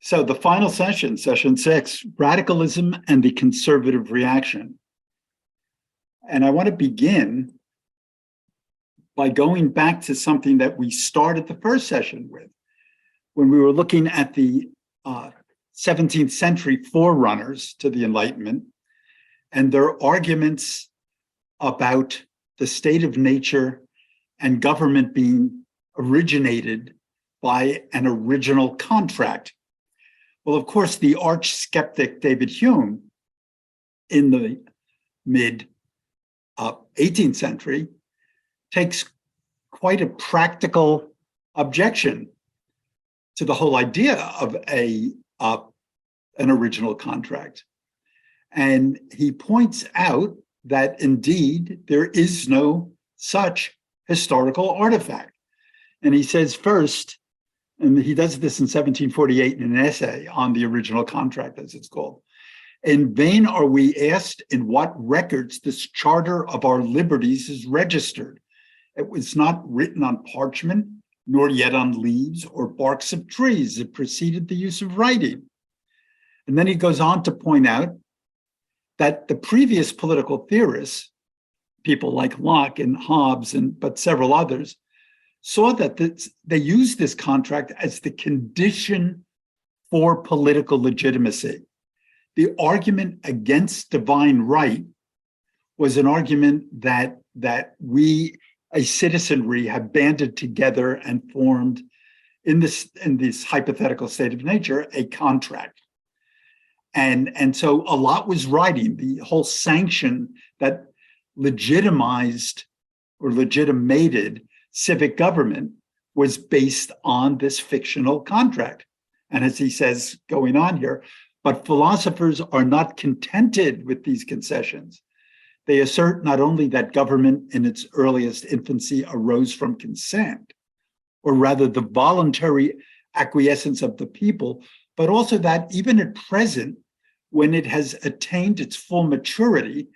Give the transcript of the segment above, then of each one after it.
So the final session, session 6, Radicalism and the Conservative Reaction. And I want to begin by going back to something that we started the first session with, when we were looking at the 17th century forerunners to the Enlightenment and their arguments about the state of nature and government being originated by an original contract. Well, of course, the arch skeptic David Hume in the mid 18th century takes quite a practical objection to the whole idea of an original contract. And he points out that indeed there is no such historical artifact. And he says first, and he does this in 1748 in an essay on the original contract, as it's called. In vain are we asked in what records this charter of our liberties is registered. It was not written on parchment, nor yet on leaves or barks of trees. It preceded the use of writing. And then he goes on to point out that the previous political theorists, people like Locke and Hobbes, but several others, saw that they used this contract as the condition for political legitimacy. The argument against divine right was an argument that we, a citizenry, have banded together and formed in this hypothetical state of nature, a contract. And so a lot was writing. The whole sanction that legitimized or legitimated civic government was based on this fictional contract. And as he says, going on here, but philosophers are not contented with these concessions. They assert not only that government in its earliest infancy arose from consent, or rather the voluntary acquiescence of the people, but also that even at present, when it has attained its full maturity,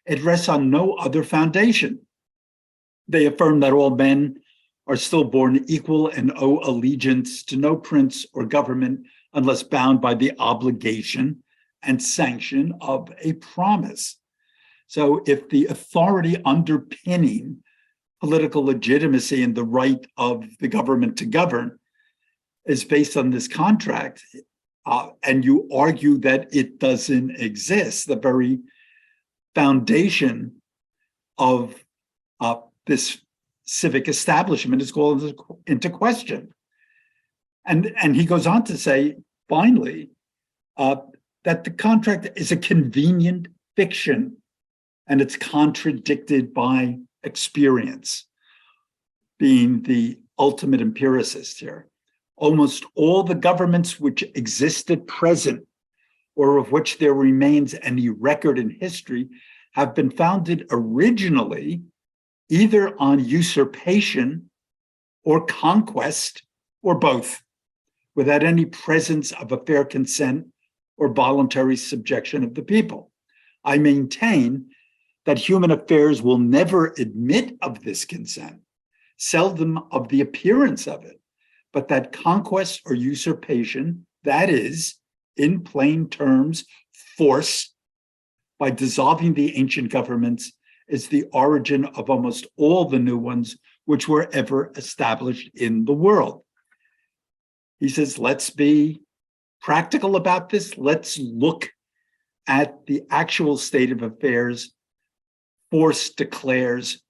it rests on no other foundation. They affirm that all men are still born equal and owe allegiance to no prince or government unless bound by the obligation and sanction of a promise. So if the authority underpinning political legitimacy and the right of the government to govern is based on this contract, and you argue that it doesn't exist, the very foundation of this civic establishment is called into question. And he goes on to say, finally, that the contract is a convenient fiction and it's contradicted by experience, being the ultimate empiricist here. Almost all the governments which exist at present, or of which there remains any record in history, have been founded originally either on usurpation or conquest, or both, without any presence of a fair consent or voluntary subjection of the people. I maintain that human affairs will never admit of this consent, seldom of the appearance of it, but that conquest or usurpation, that is, in plain terms, force, by dissolving the ancient governments, is the origin of almost all the new ones which were ever established in the world. He says, let's be practical about this. Let's look at the actual state of affairs. Force declares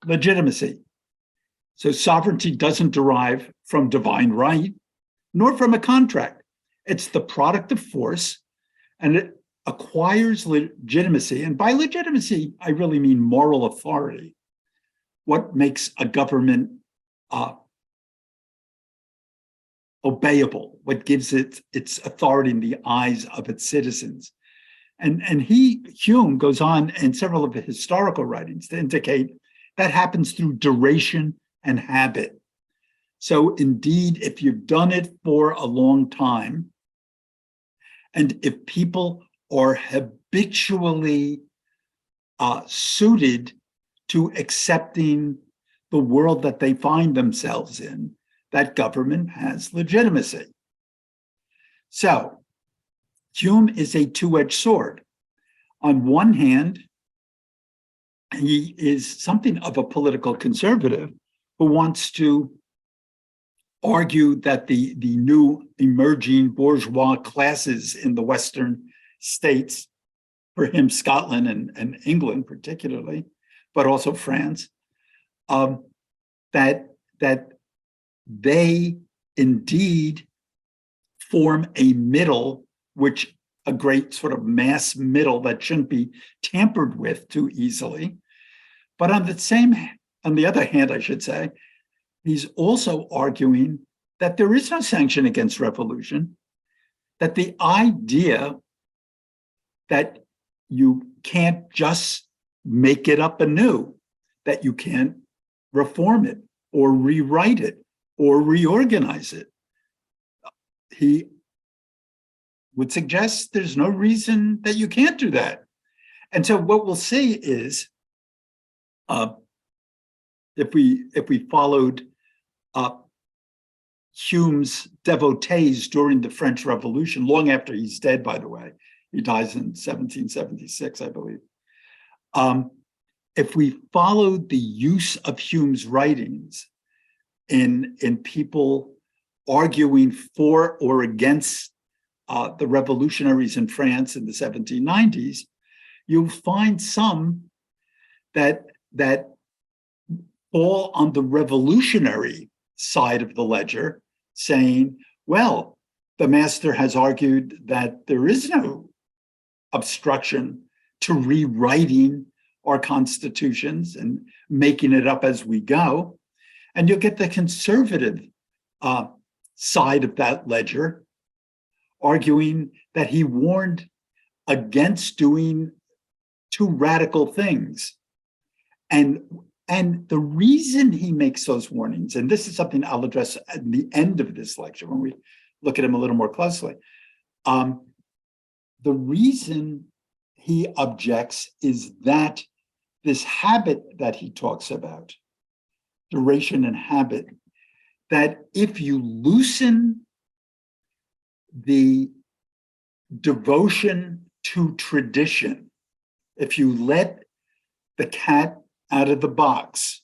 legitimacy. So sovereignty doesn't derive from divine right, nor from a contract. It's the product of force, and it acquires legitimacy. And by legitimacy, I really mean moral authority. What makes a government obeyable? What gives it its authority in the eyes of its citizens? And Hume goes on in several of the historical writings to indicate that happens through duration and habit. So indeed, if you've done it for a long time, and if people are habitually suited to accepting the world that they find themselves in, that government has legitimacy. So Hume is a two-edged sword. On one hand, he is something of a political conservative who wants to argue that the new emerging bourgeois classes in the Western states, for him, Scotland and England particularly, but also France, that they indeed form a middle, which a great sort of mass middle that shouldn't be tampered with too easily. But on the other hand, I should say, he's also arguing that there is no sanction against revolution, that the idea that you can't just make it up anew, that you can't reform it or rewrite it or reorganize it. He would suggest there's no reason that you can't do that. And so what we'll see is, if we followed Hume's devotees during the French Revolution, long after he's dead, by the way, he dies in 1776, I believe. If we followed the use of Hume's writings in people arguing for or against the revolutionaries in France in the 1790s, you'll find some that fall on the revolutionary side of the ledger, saying, well, the master has argued that there is no obstruction to rewriting our constitutions and making it up as we go. And you'll get the conservative side of that ledger arguing that he warned against doing two radical things. And the reason he makes those warnings, and this is something I'll address at the end of this lecture when we look at him a little more closely. The reason he objects is that this habit that he talks about, duration and habit, that if you loosen the devotion to tradition, if you let the cat out of the box,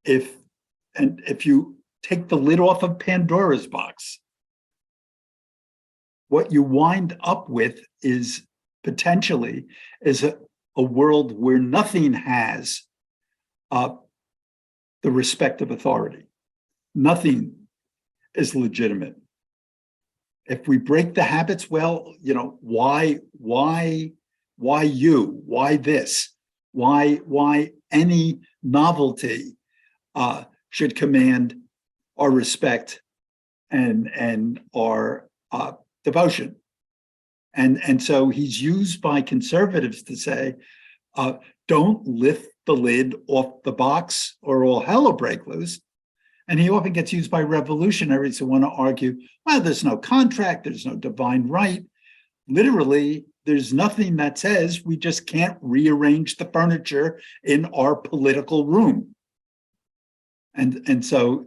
if you take the lid off of Pandora's box, what you wind up with is potentially a world where nothing has the respect of authority. Nothing is legitimate. If we break the habits, well, why you? Why this? Why any novelty should command our respect and our devotion? And so he's used by conservatives to say, don't lift the lid off the box or all hell will break loose. And he often gets used by revolutionaries who want to argue, well, there's no contract, there's no divine right. Literally, there's nothing that says we just can't rearrange the furniture in our political room. And so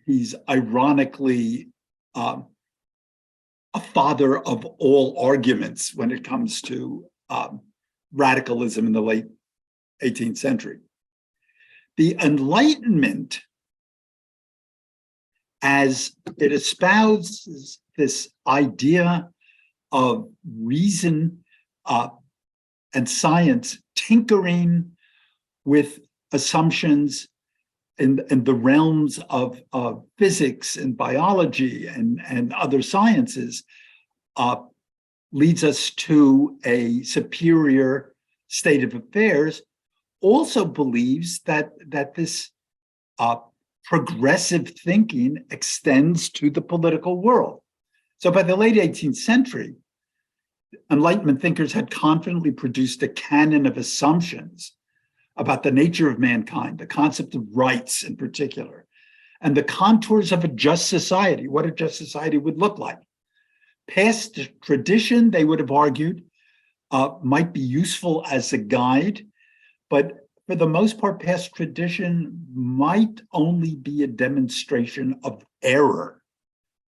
he's ironically a father of all arguments when it comes to radicalism in the late 18th century. The Enlightenment, as it espouses this idea of reason and science tinkering with assumptions in the realms of physics and biology and other sciences, leads us to a superior state of affairs, also believes that this progressive thinking extends to the political world. So by the late 18th century, Enlightenment thinkers had confidently produced a canon of assumptions about the nature of mankind, the concept of rights in particular, and the contours of a just society, what a just society would look like. Past tradition, they would have argued, might be useful as a guide, but for the most part, past tradition might only be a demonstration of error.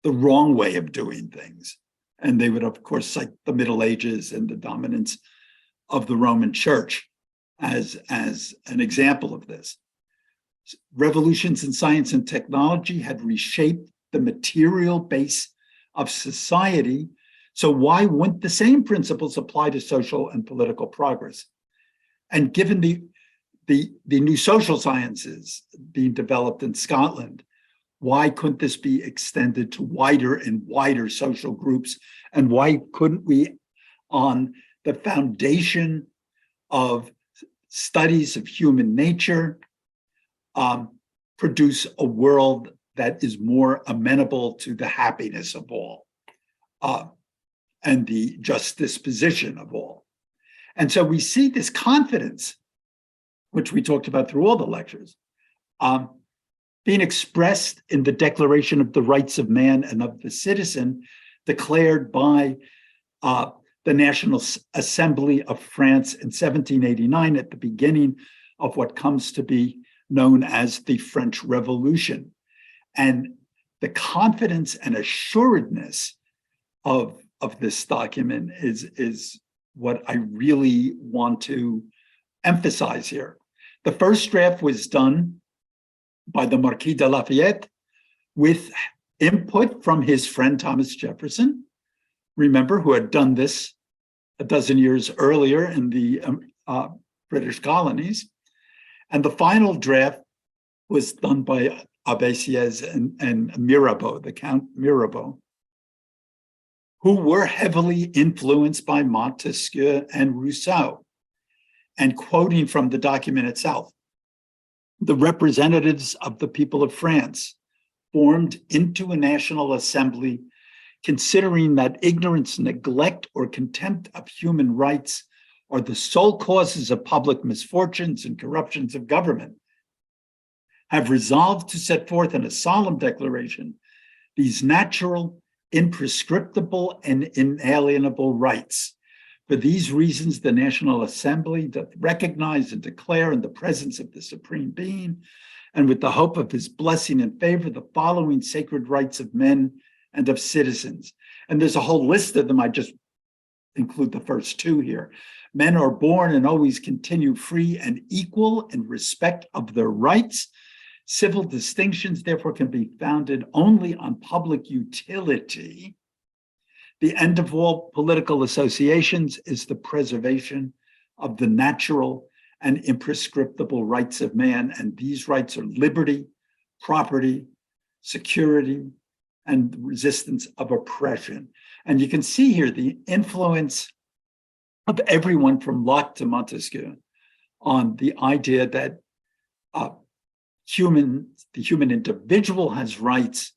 the wrong way of doing things. And they would, of course, cite the Middle Ages and the dominance of the Roman Church as an example of this. Revolutions in science and technology had reshaped the material base of society. So why wouldn't the same principles apply to social and political progress? And given the new social sciences being developed in Scotland, why couldn't this be extended to wider and wider social groups? And why couldn't we, on the foundation of studies of human nature, produce a world that is more amenable to the happiness of all and the just disposition of all? And so we see this confidence, which we talked about through all the lectures, being expressed in the Declaration of the Rights of Man and of the Citizen, declared by the National Assembly of France in 1789 at the beginning of what comes to be known as the French Revolution. And the confidence and assuredness of this document is what I really want to emphasize here. The first draft was done by the Marquis de Lafayette with input from his friend Thomas Jefferson, remember, who had done this a dozen years earlier in the British colonies. And the final draft was done by Abbé Sieyès and Mirabeau, the Count Mirabeau, who were heavily influenced by Montesquieu and Rousseau. And quoting from the document itself, the representatives of the people of France formed into a national assembly, considering that ignorance, neglect, or contempt of human rights are the sole causes of public misfortunes and corruptions of government, have resolved to set forth in a solemn declaration these natural, imprescriptible, and inalienable rights. For these reasons, the National Assembly doth recognize and declare in the presence of the Supreme Being, and with the hope of his blessing and favor, the following sacred rights of men and of citizens. And there's a whole list of them. I just include the first two here. Men are born and always continue free and equal in respect of their rights. Civil distinctions, therefore, can be founded only on public utility. The end of all political associations is the preservation of the natural and imprescriptible rights of man, and these rights are liberty, property, security, and resistance of oppression. And you can see here the influence of everyone from Locke to Montesquieu on the idea that the human individual has rights.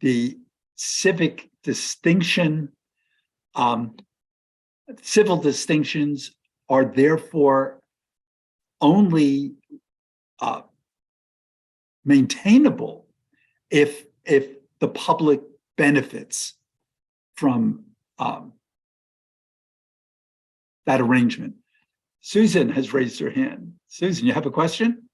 The civic distinction, civil distinctions are therefore only maintainable if the public benefits from that arrangement. Susan has raised her hand. Susan, you have a question?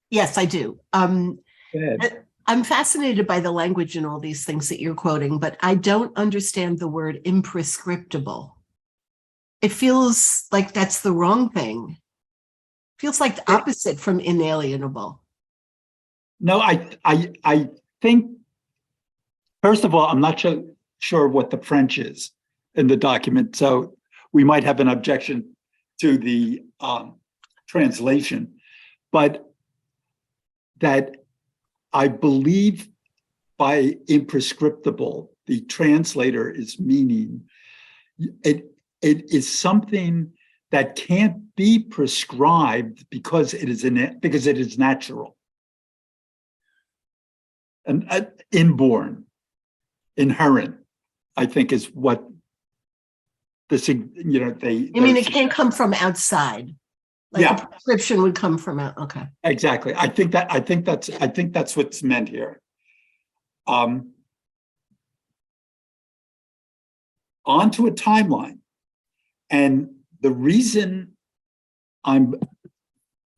Yes, I do. Go ahead. I'm fascinated by the language in all these things that you're quoting, but I don't understand the word imprescriptible. It feels like that's the wrong thing. Feels like the opposite from inalienable. No, I think, first of all, I'm not sure what the French is in the document, so we might have an objection to the translation, but that I believe by imprescriptible, the translator is meaning it is something that can't be prescribed because it is natural and inborn, inherent, I think is what this, they. I mean, it can't come from outside. Like yeah, a prescription would come from out. Okay. Exactly. I think that's what's meant here. On to a timeline. And the reason I'm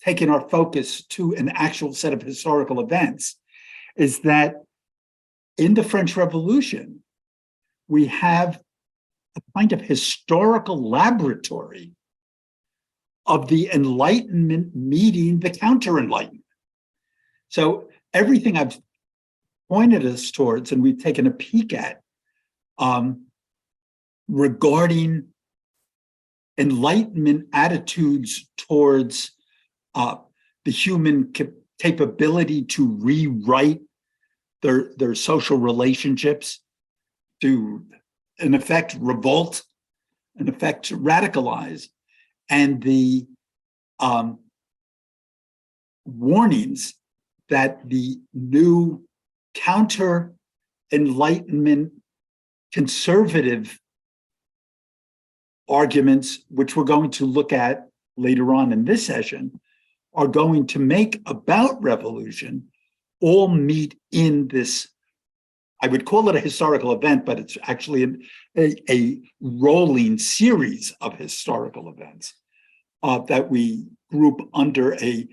taking our focus to an actual set of historical events is that in the French Revolution, we have a kind of historical laboratory of the Enlightenment meeting the counter-Enlightenment. So everything I've pointed us towards, and we've taken a peek at, regarding Enlightenment attitudes towards the human capability to rewrite their social relationships, to, in effect, revolt, in effect, radicalize, and the warnings that the new counter-Enlightenment conservative arguments, which we're going to look at later on in this session, are going to make about revolution, all meet in this, I would call it a historical event, but it's actually a rolling series of historical events that we group under a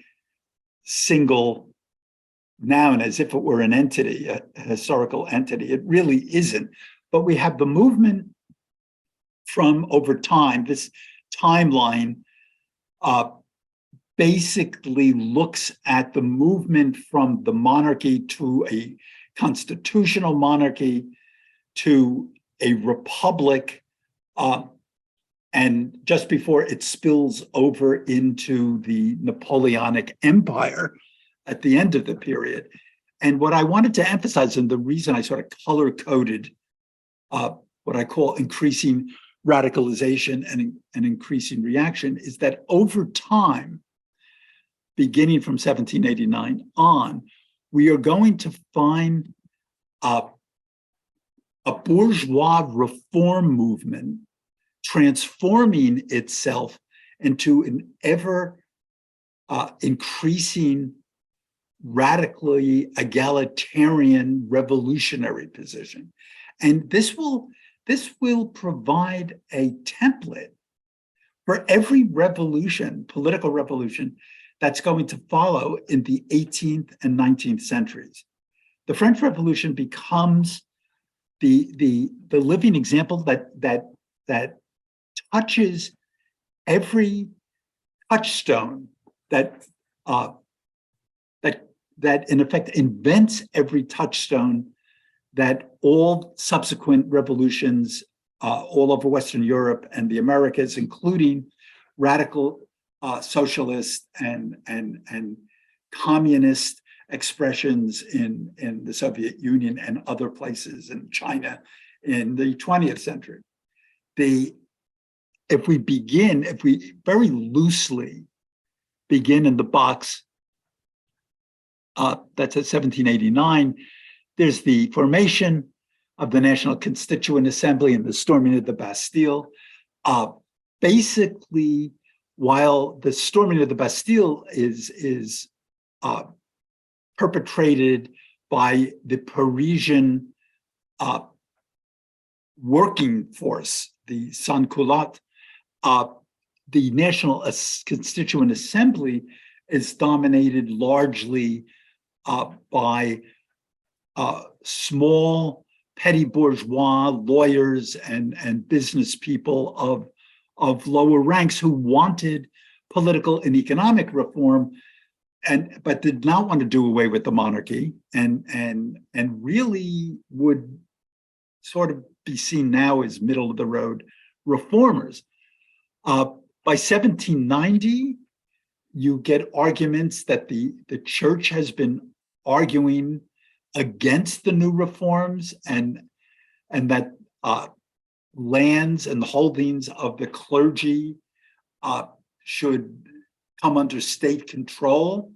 single noun, as if it were an entity, a historical entity. It really isn't. But we have the movement from over time. This timeline basically looks at the movement from the monarchy to a constitutional monarchy to a republic, and just before it spills over into the Napoleonic Empire at the end of the period. And what I wanted to emphasize, and the reason I sort of color-coded what I call increasing radicalization and increasing reaction, is that over time, beginning from 1789 on, we are going to find a bourgeois reform movement transforming itself into an ever increasing, radically egalitarian revolutionary position. And this will provide a template for every revolution, political revolution, that's going to follow in the 18th and 19th centuries. The French Revolution becomes the living example that touches every touchstone, that in effect invents every touchstone that all subsequent revolutions all over Western Europe and the Americas, including radical socialist and communist expressions in the Soviet Union and other places in China in the 20th century. If we very loosely begin in the box that's at 1789, there's the formation of the National Constituent Assembly and the storming of the Bastille. Basically, while the storming of the Bastille is perpetrated by the Parisian working force, the sans-culottes, the National Constituent Assembly is dominated largely by small petty bourgeois lawyers and business people of lower ranks who wanted political and economic reform, but did not want to do away with the monarchy, and really would sort of be seen now as middle of the road reformers. By 1790, you get arguments that the church has been arguing against the new reforms, and that lands and holdings of the clergy should come under state control,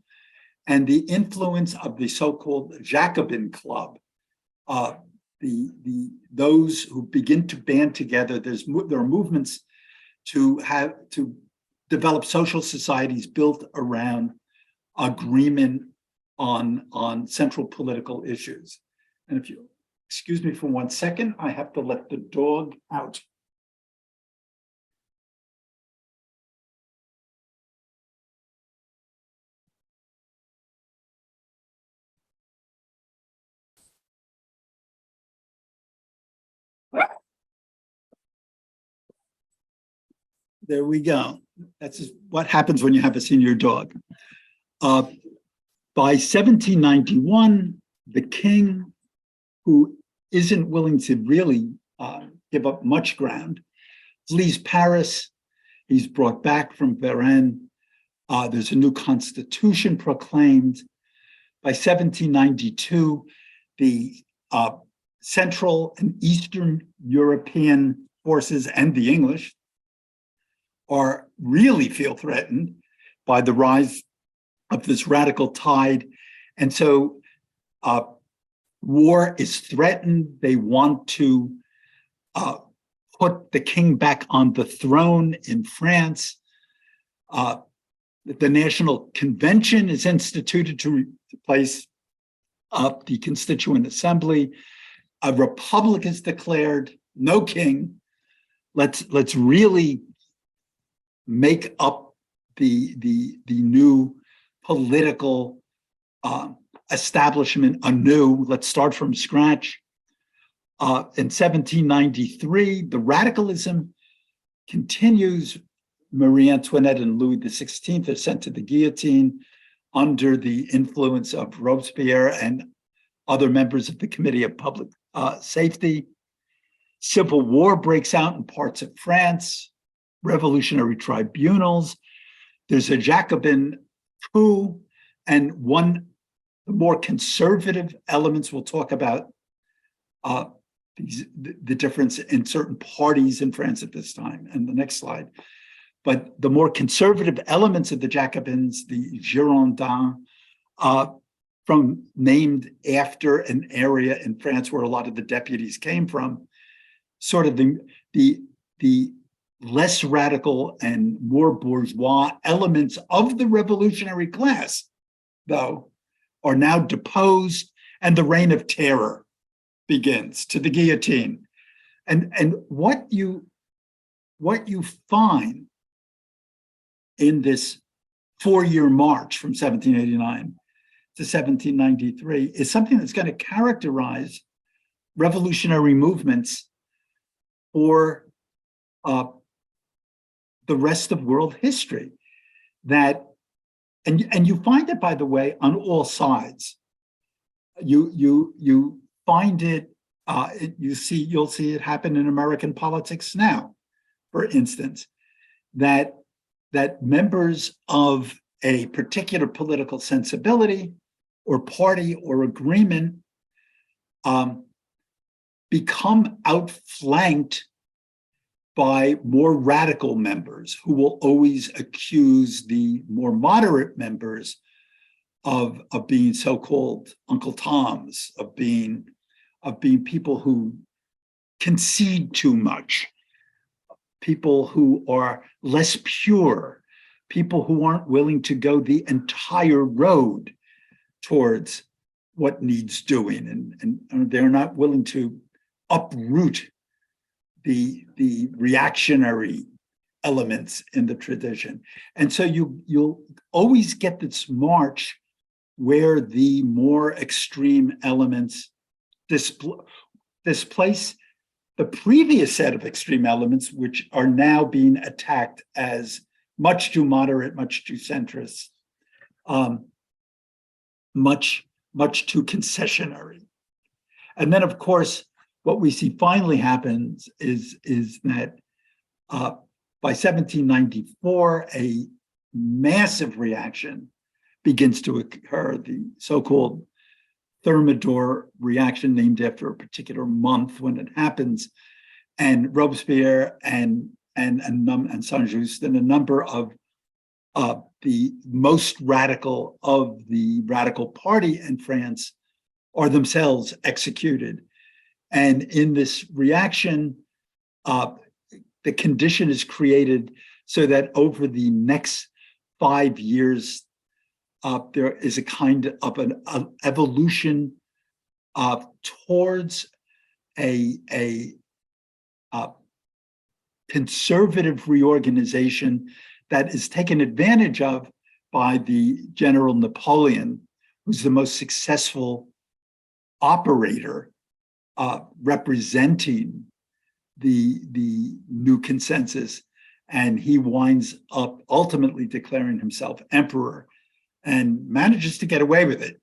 and the influence of the so-called Jacobin Club, those who begin to band together. There are movements to develop social societies built around agreement on central political issues. And if you excuse me for 1 second, I have to let the dog out. There we go. That's what happens when you have a senior dog. By 1791, the king, who isn't willing to really give up much ground, leaves Paris. He's brought back from Varennes. There's a new constitution proclaimed. By 1792, the Central and Eastern European forces and the English really feel threatened by the rise of this radical tide. And so war is threatened. They want to put the king back on the throne in France. The National Convention is instituted to replace the Constituent Assembly. A republic is declared, no king. Let's really make up the new political establishment anew. Let's start from scratch. In 1793, the radicalism continues. Marie Antoinette and Louis XVI are sent to the guillotine under the influence of Robespierre and other members of the Committee of Public Safety. Civil war breaks out in parts of France, revolutionary tribunals. There's a Jacobin coup, and the more conservative elements, we'll talk about the difference in certain parties in France at this time, and the next slide. But the more conservative elements of the Jacobins, the Girondins, named after an area in France where a lot of the deputies came from, sort of the less radical and more bourgeois elements of the revolutionary class, though, are now deposed, and the reign of terror begins to the guillotine. And what you find in this 4-year march from 1789 to 1793 is something that's going to characterize revolutionary movements for the rest of world history. And you find it, by the way, on all sides. You find it. You'll see it happen in American politics now, for instance, that members of a particular political sensibility or party or agreement become outflanked by more radical members who will always accuse the more moderate members of being so-called Uncle Toms, of being people who concede too much, people who are less pure, people who aren't willing to go the entire road towards what needs doing, and they're not willing to uproot the reactionary elements in the tradition. And so you'll always get this march where the more extreme elements displace the previous set of extreme elements, which are now being attacked as much too moderate, much too centrist, much too concessionary. And then, of course, what we see finally happens is that by 1794, a massive reaction begins to occur, the so-called Thermidor reaction, named after a particular month when it happens. And Robespierre and Saint-Just and a number of the most radical of the radical party in France are themselves executed. And in this reaction, the condition is created so that over the next 5 years, there is a kind of an evolution towards a conservative reorganization that is taken advantage of by the General Napoleon, who's the most successful operator representing the new consensus. And he winds up ultimately declaring himself emperor and manages to get away with it,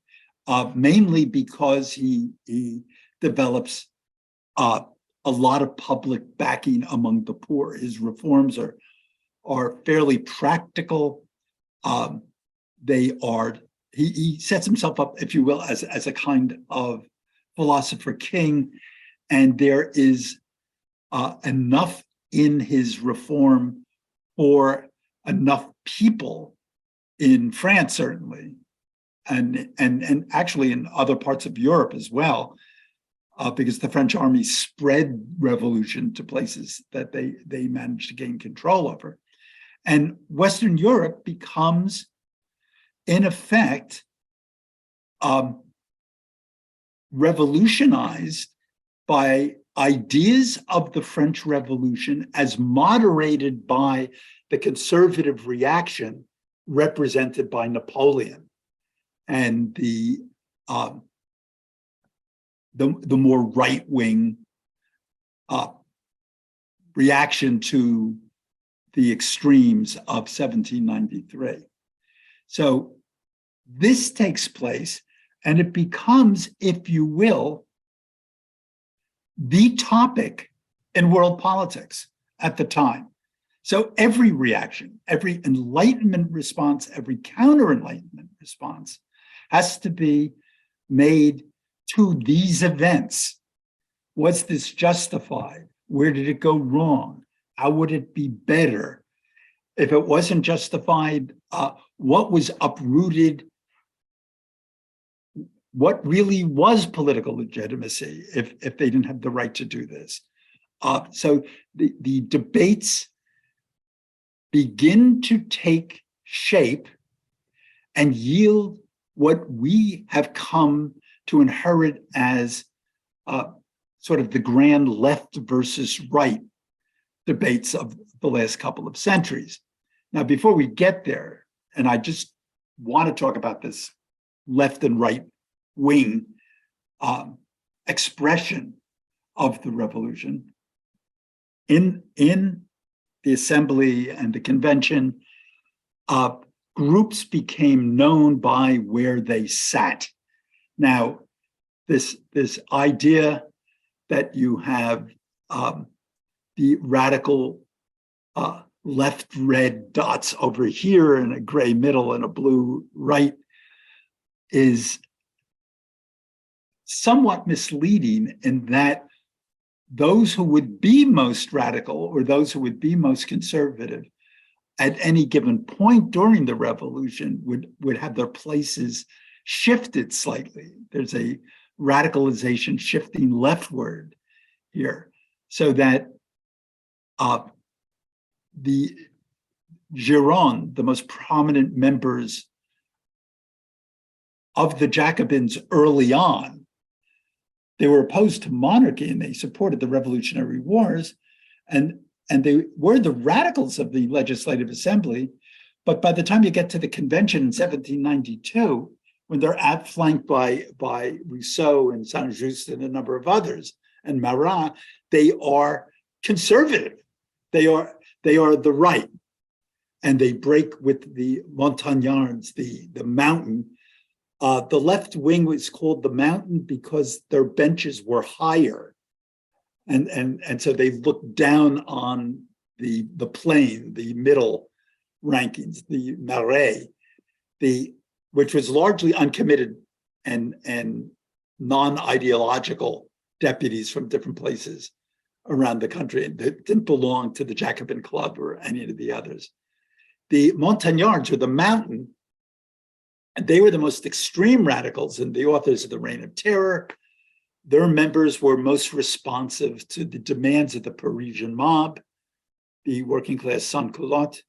mainly because he develops a lot of public backing among the poor. His reforms are fairly practical. He sets himself up, if you will, as a kind of philosopher king, and there is enough in his reform for enough people in France, certainly, and actually in other parts of Europe as well, because the French army spread revolution to places that they managed to gain control over. And Western Europe becomes, in effect, revolutionized by ideas of the French Revolution as moderated by the conservative reaction represented by Napoleon and the more right-wing reaction to the extremes of 1793. So this takes place, and it becomes, if you will, the topic in world politics at the time. So every reaction, every Enlightenment response, every counter-Enlightenment response has to be made to these events. Was this justified? Where did it go wrong? How would it be better? If it wasn't justified, what was uprooted? What really was political legitimacy if they didn't have the right to do this? So the debates begin to take shape and yield what we have come to inherit as sort of the grand left versus right debates of the last couple of centuries. Now, before we get there, and I just want to talk about this left and right wing expression of the revolution, in the assembly and the convention, groups became known by where they sat. Now, this idea that you have the radical left red dots over here and a gray middle and a blue right is somewhat misleading, in that those who would be most radical or those who would be most conservative at any given point during the revolution would have their places shifted slightly. There's a radicalization shifting leftward here, so that the Gironde, the most prominent members of the Jacobins early on, they were opposed to monarchy and they supported the Revolutionary Wars, and they were the radicals of the Legislative Assembly. But by the time you get to the convention in 1792, when they're outflanked by Rousseau and Saint-Just and a number of others, and Marat, they are conservative. They are the right, and they break with the Montagnards, the mountain. The left wing was called the mountain because their benches were higher, and so they looked down on the plain, the middle rankings, the Marais, which was largely uncommitted and non-ideological deputies from different places around the country, and they didn't belong to the Jacobin Club or any of the others. The Montagnards, or the mountain, and they were the most extreme radicals and the authors of the Reign of Terror. Their members were most responsive to the demands of the Parisian mob, the working class sans-culottes.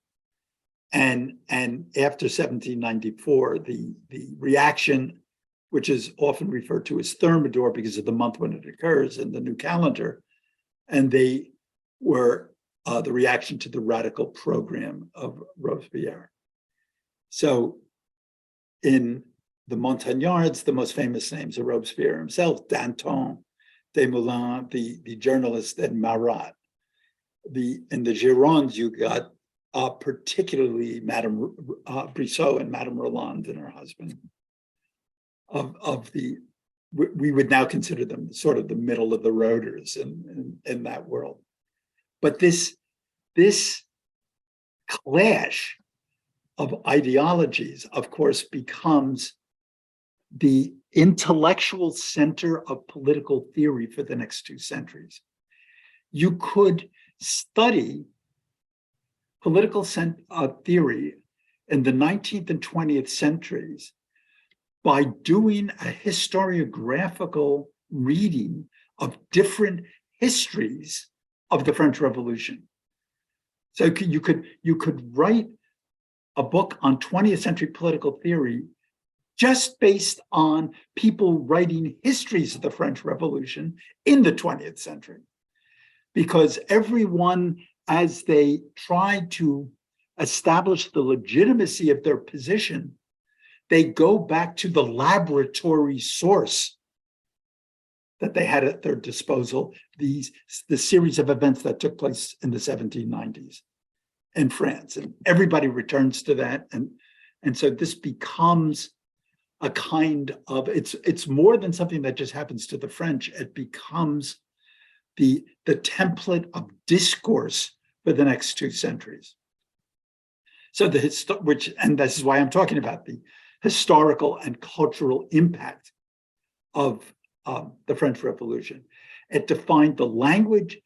And after 1794, the reaction, which is often referred to as Thermidor because of the month when it occurs in the new calendar, and they were the reaction to the radical program of Robespierre. So in the Montagnards, the most famous names are Robespierre himself, Danton, Desmoulins, the journalist, and Marat. in the Gironde, you got particularly Madame Brissot and Madame Roland and her husband we would now consider them sort of the middle of the roaders in that world. But this clash of ideologies, of course, becomes the intellectual center of political theory for the next 2 centuries. You could study political theory in the 19th and 20th centuries by doing a historiographical reading of different histories of the French Revolution. So you could write a book on 20th century political theory just based on people writing histories of the French Revolution in the 20th century. Because everyone, as they tried to establish the legitimacy of their position, they go back to the laboratory source that they had at their disposal, the series of events that took place in the 1790s in France. And everybody returns to that. And so this becomes a kind of, it's more than something that just happens to the French. It becomes the template of discourse for the next 2 centuries. So and this is why I'm talking about the historical and cultural impact of the French Revolution. It defined the language,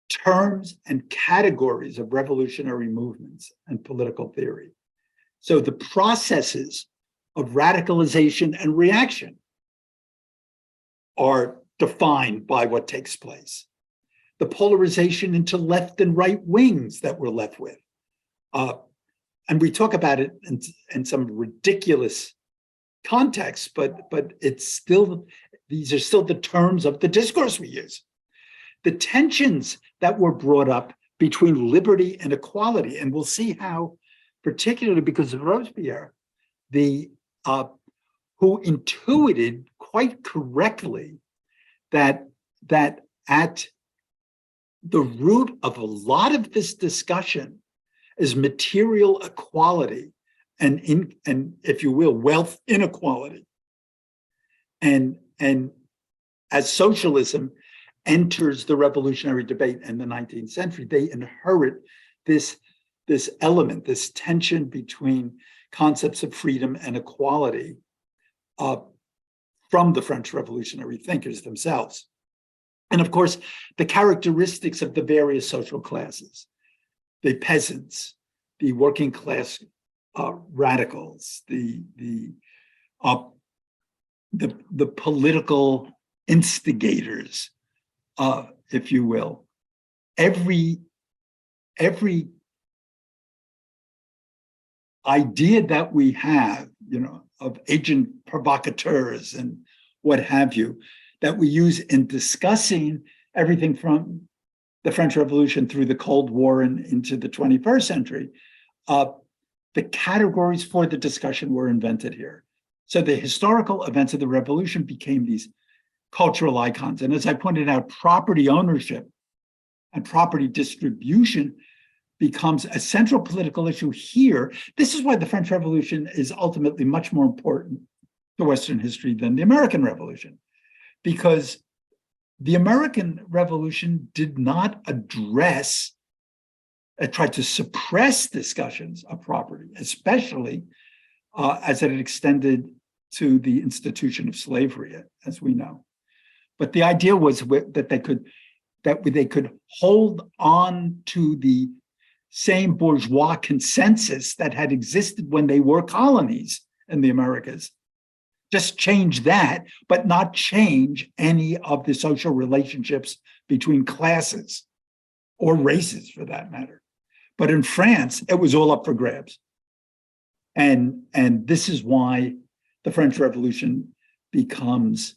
terms, and categories of revolutionary movements and political theory. So the processes of radicalization and reaction are defined by what takes place. The polarization into left and right wings that we're left with. And we talk about it in some ridiculous contexts, but it's still, these are still the terms of the discourse we use. The tensions that were brought up between liberty and equality, and we'll see how, particularly because of Robespierre, who intuited quite correctly that at the root of a lot of this discussion is material equality and if you will, wealth inequality. And as socialism enters the revolutionary debate in the 19th century, they inherit this element, this tension between concepts of freedom and equality from the French revolutionary thinkers themselves. And of course, the characteristics of the various social classes, the peasants, the working class radicals, the political instigators, if you will. Every idea that we have, of agent provocateurs and what have you, that we use in discussing everything from the French Revolution through the Cold War and into the 21st century, the categories for the discussion were invented here. So the historical events of the revolution became these cultural icons. And as I pointed out, property ownership and property distribution becomes a central political issue here. This is why the French Revolution is ultimately much more important to Western history than the American Revolution, because the American Revolution did not address, tried to suppress discussions of property, especially as it extended to the institution of slavery, as we know. But the idea was that they could hold on to the same bourgeois consensus that had existed when they were colonies in the Americas. Just change that, but not change any of the social relationships between classes or races, for that matter. But in France, it was all up for grabs. And this is why the French Revolution becomes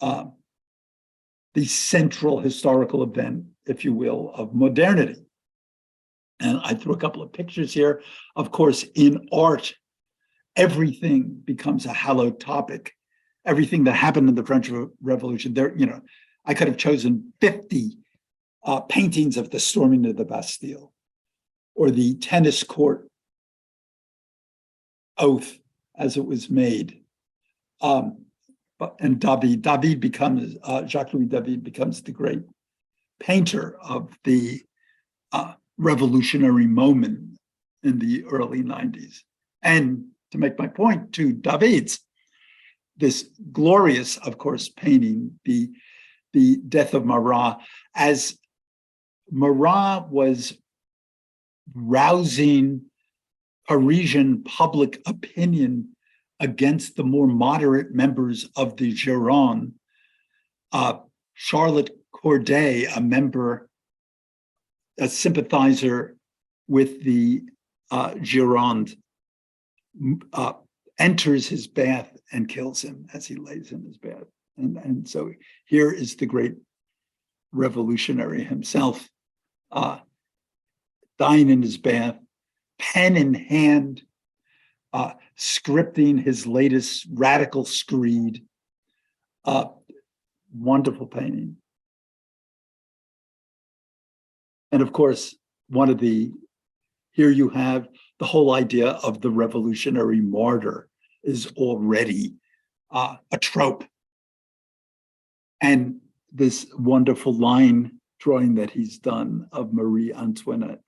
the central historical event, if you will, of modernity. And I threw a couple of pictures here. Of course, in art, everything becomes a hallowed topic. Everything that happened in the French Revolution, I could have chosen 50 paintings of the storming of the Bastille, or the tennis court oath as it was made. And David becomes, Jacques-Louis David becomes the great painter of the revolutionary moment in the early 90s. And to make my point to David's, this glorious, of course, painting, the death of Marat, as Marat was rousing Parisian public opinion against the more moderate members of the Gironde. Charlotte Corday, a sympathizer with the Gironde, enters his bath and kills him as he lays in his bath. And so here is the great revolutionary himself, dying in his bath, pen in hand, scripting his latest radical screed. Wonderful painting. And of course, here you have the whole idea of the revolutionary martyr is already a trope. And this wonderful line drawing that he's done of Marie Antoinette,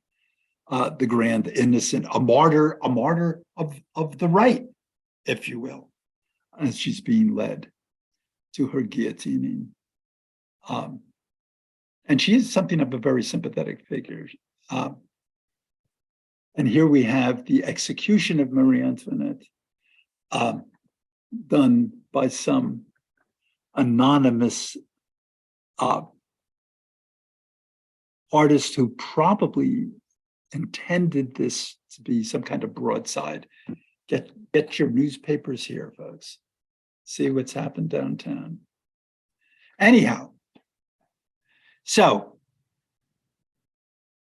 the grand innocent, a martyr of the right, if you will, as she's being led to her guillotining. And she is something of a very sympathetic figure. And here we have the execution of Marie Antoinette, done by some anonymous artist who probably intended this to be some kind of broadside. Get your newspapers here, folks. See what's happened downtown. Anyhow, so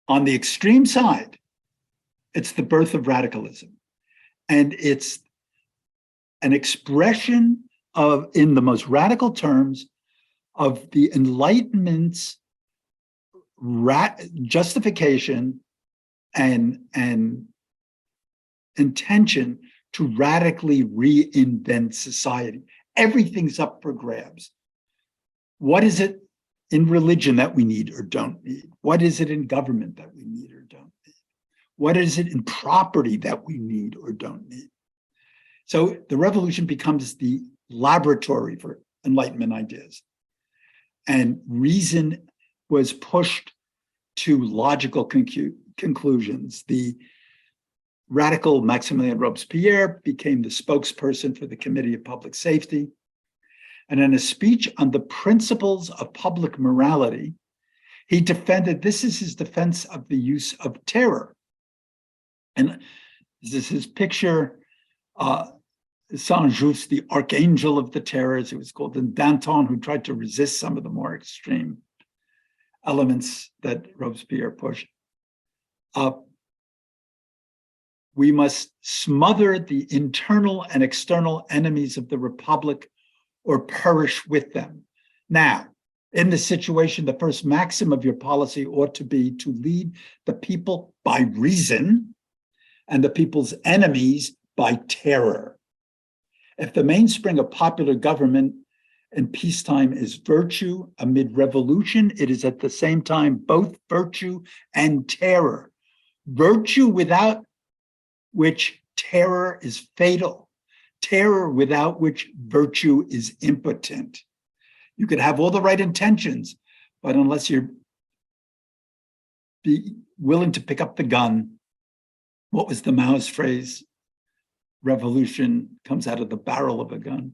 on the extreme side, it's the birth of radicalism. And it's an expression of, in the most radical terms, of the Enlightenment's justification and intention to radically reinvent society. Everything's up for grabs. What is it in religion that we need or don't need? What is it in government that we need or don't need? What is it in property that we need or don't need? So the revolution becomes the laboratory for Enlightenment ideas. And reason was pushed to logical conclusions. The radical Maximilien Robespierre became the spokesperson for the Committee of Public Safety. And in a speech on the principles of public morality, he defended, this is his defense of the use of terror. And this is his picture, Saint-Just, the archangel of the terrors, it was called, and Danton, who tried to resist some of the more extreme elements that Robespierre pushed. We must smother the internal and external enemies of the Republic or perish with them. Now, in this situation, the first maxim of your policy ought to be to lead the people by reason and the people's enemies by terror. If the mainspring of popular government in peacetime is virtue, amid revolution, it is at the same time both virtue and terror. Virtue without which terror is fatal. Terror without which virtue is impotent. You could have all the right intentions, but unless you're willing to pick up the gun, what was the Maoist phrase? Revolution comes out of the barrel of a gun.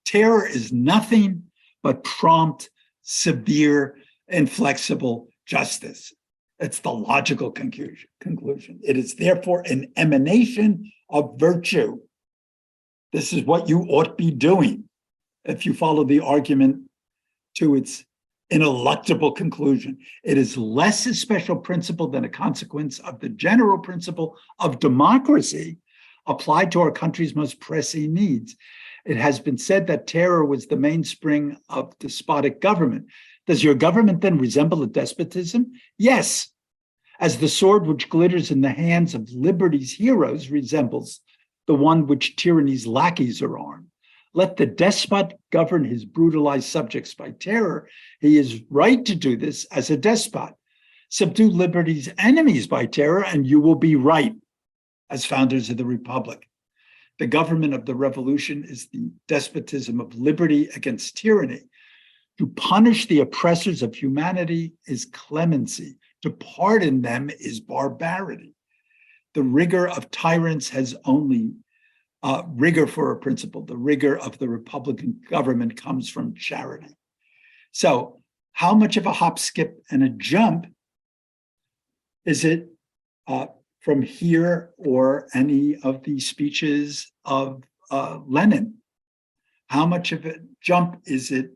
Terror is nothing but prompt, severe, inflexible justice. It's the logical conclusion. It is therefore an emanation of virtue. This is what you ought to be doing if you follow the argument to its ineluctable conclusion. It is less a special principle than a consequence of the general principle of democracy applied to our country's most pressing needs. It has been said that terror was the mainspring of despotic government. Does your government then resemble a despotism? Yes, as the sword which glitters in the hands of liberty's heroes resembles the one which tyranny's lackeys are armed. Let the despot govern his brutalized subjects by terror. He is right to do this as a despot. Subdue liberty's enemies by terror, and you will be right as founders of the republic. The government of the revolution is the despotism of liberty against tyranny. To punish the oppressors of humanity is clemency. To pardon them is barbarity. The rigor of tyrants has only rigor for a principle. The rigor of the Republican government comes from charity. So how much of a hop, skip, and a jump is it from here or any of the speeches of Lenin? How much of a jump is it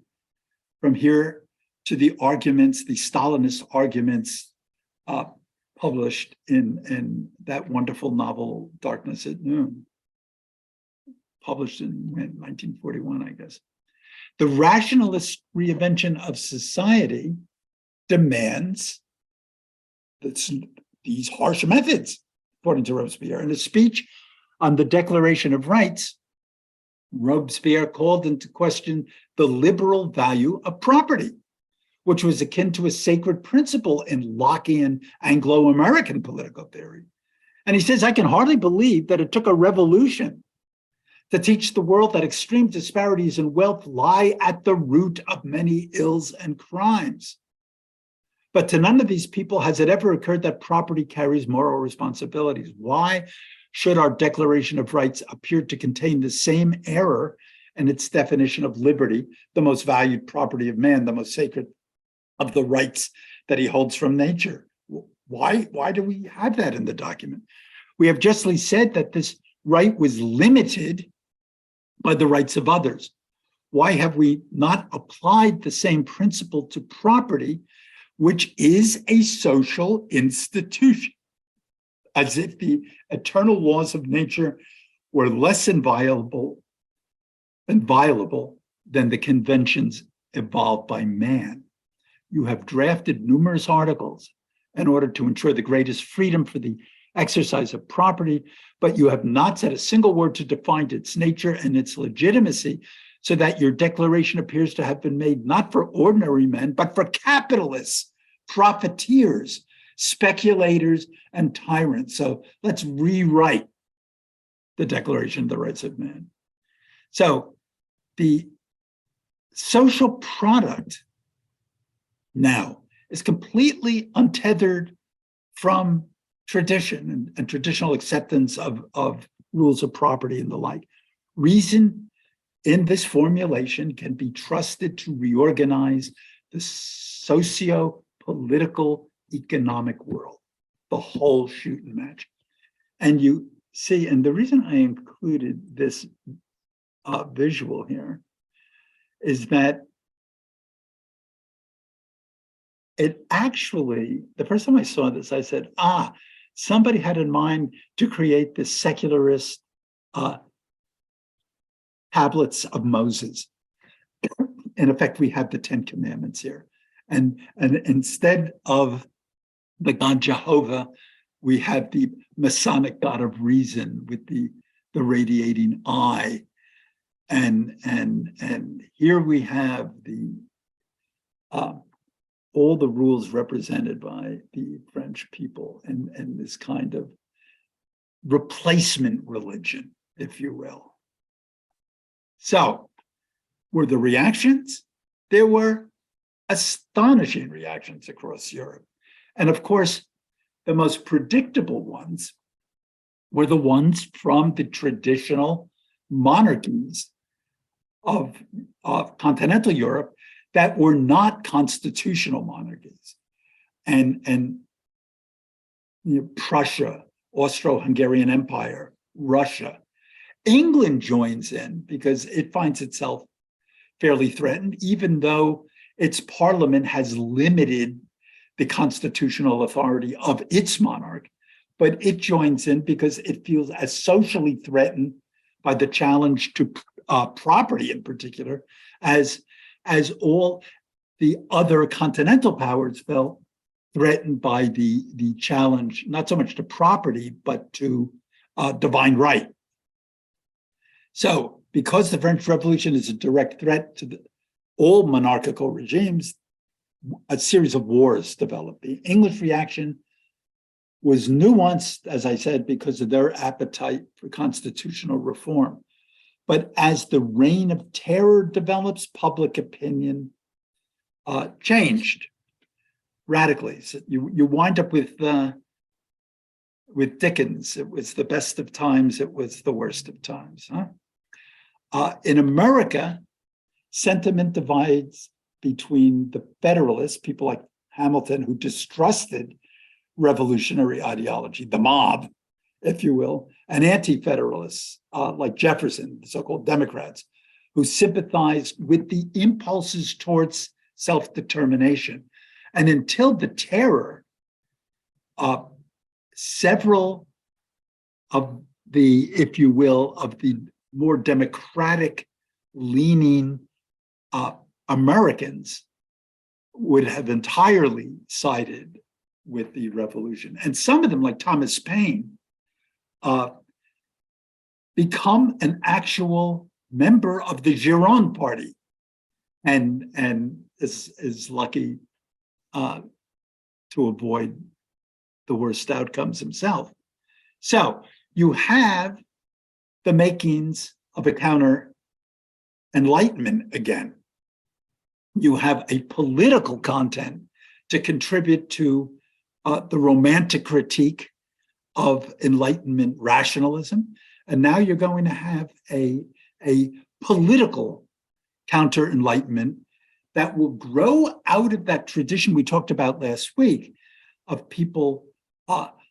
from here to the arguments, the Stalinist arguments published in that wonderful novel, Darkness at Noon, published in 1941, I guess. The rationalist reinvention of society demands these harsh methods, according to Robespierre. In a speech on the Declaration of Rights, Robespierre called into question the liberal value of property, which was akin to a sacred principle in Lockean Anglo-American political theory. And he says, I can hardly believe that it took a revolution to teach the world that extreme disparities in wealth lie at the root of many ills and crimes. But to none of these people has it ever occurred that property carries moral responsibilities. Why should our Declaration of Rights appear to contain the same error in its definition of liberty, the most valued property of man, the most sacred of the rights that he holds from nature? Why do we have that in the document? We have justly said that this right was limited by the rights of others. Why have we not applied the same principle to property, which is a social institution, as if the eternal laws of nature were less inviolable than the conventions evolved by man? You have drafted numerous articles in order to ensure the greatest freedom for the exercise of property, but you have not said a single word to define its nature and its legitimacy, so that your declaration appears to have been made not for ordinary men, but for capitalists, profiteers, speculators, and tyrants. So let's rewrite the Declaration of the Rights of Man. So the social product now is completely untethered from tradition and traditional acceptance of rules of property and the like. Reason in this formulation can be trusted to reorganize the socio-political economic world, the whole shooting match. And you see, and the reason I included this visual here is that it actually, the first time I saw this, I said, somebody had in mind to create this secularist tablets of Moses. In effect, we have the 10 Commandments here. And instead of the God Jehovah, we have the Masonic God of reason with the radiating eye. And here we have the all the rules represented by the French people and this kind of replacement religion, if you will. So, were the reactions? There were astonishing reactions across Europe. And of course, the most predictable ones were the ones from the traditional monarchies of continental Europe that were not constitutional monarchies. And Prussia, Austro-Hungarian Empire, Russia. England joins in because it finds itself fairly threatened, even though its parliament has limited the constitutional authority of its monarch. But it joins in because it feels as socially threatened by the challenge to property in particular as all the other continental powers felt threatened by the challenge, not so much to property, but to divine right. So because the French Revolution is a direct threat to all monarchical regimes, a series of wars developed. The English reaction was nuanced, as I said, because of their appetite for constitutional reform. But as the reign of terror develops, public opinion changed radically. So you wind up with Dickens. It was the best of times. It was the worst of times. In America, sentiment divides between the Federalists, people like Hamilton, who distrusted revolutionary ideology, the mob, if you will, and anti-federalists like Jefferson, the so-called Democrats, who sympathized with the impulses towards self-determination. And until the terror, several of the, if you will, of the more democratic leaning Americans would have entirely sided with the revolution. And some of them, like Thomas Paine, become an actual member of the Gironde party and is lucky to avoid the worst outcomes himself. So you have the makings of a counter Enlightenment again. You have a political content to contribute to the romantic critique of Enlightenment rationalism. And now you're going to have a political counter-Enlightenment that will grow out of that tradition we talked about last week of people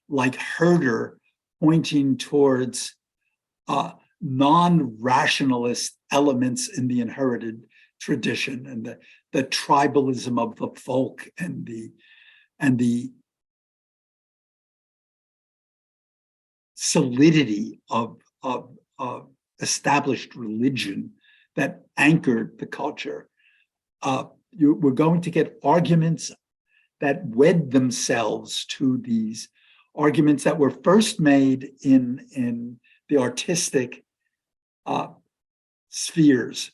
like Herder pointing towards non-rationalist elements in the inherited tradition and the tribalism of the folk and the solidity of established religion that anchored the culture. We're going to get arguments that wed themselves to these arguments that were first made in the artistic spheres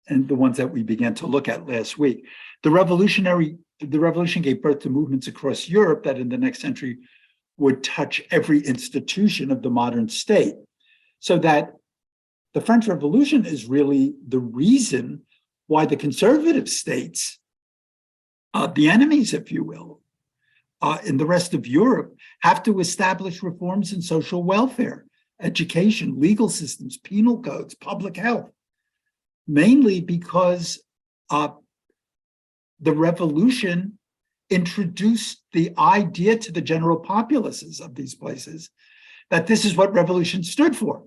and the ones that we began to look at last week. The revolution gave birth to movements across Europe that in the next century would touch every institution of the modern state. So that the French Revolution is really the reason why the conservative states, the enemies, if you will, in the rest of Europe, have to establish reforms in social welfare, education, legal systems, penal codes, public health, mainly because the revolution introduced the idea to the general populaces of these places that this is what revolution stood for.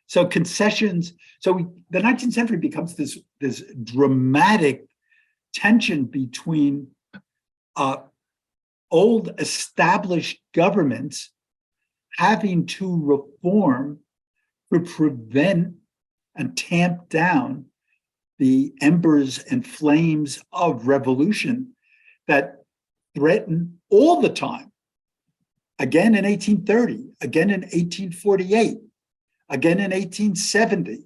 So concessions, the 19th century becomes this dramatic tension between old established governments having to reform to prevent and tamp down the embers and flames of revolution that threaten all the time. Again in 1830, again in 1848, again in 1870,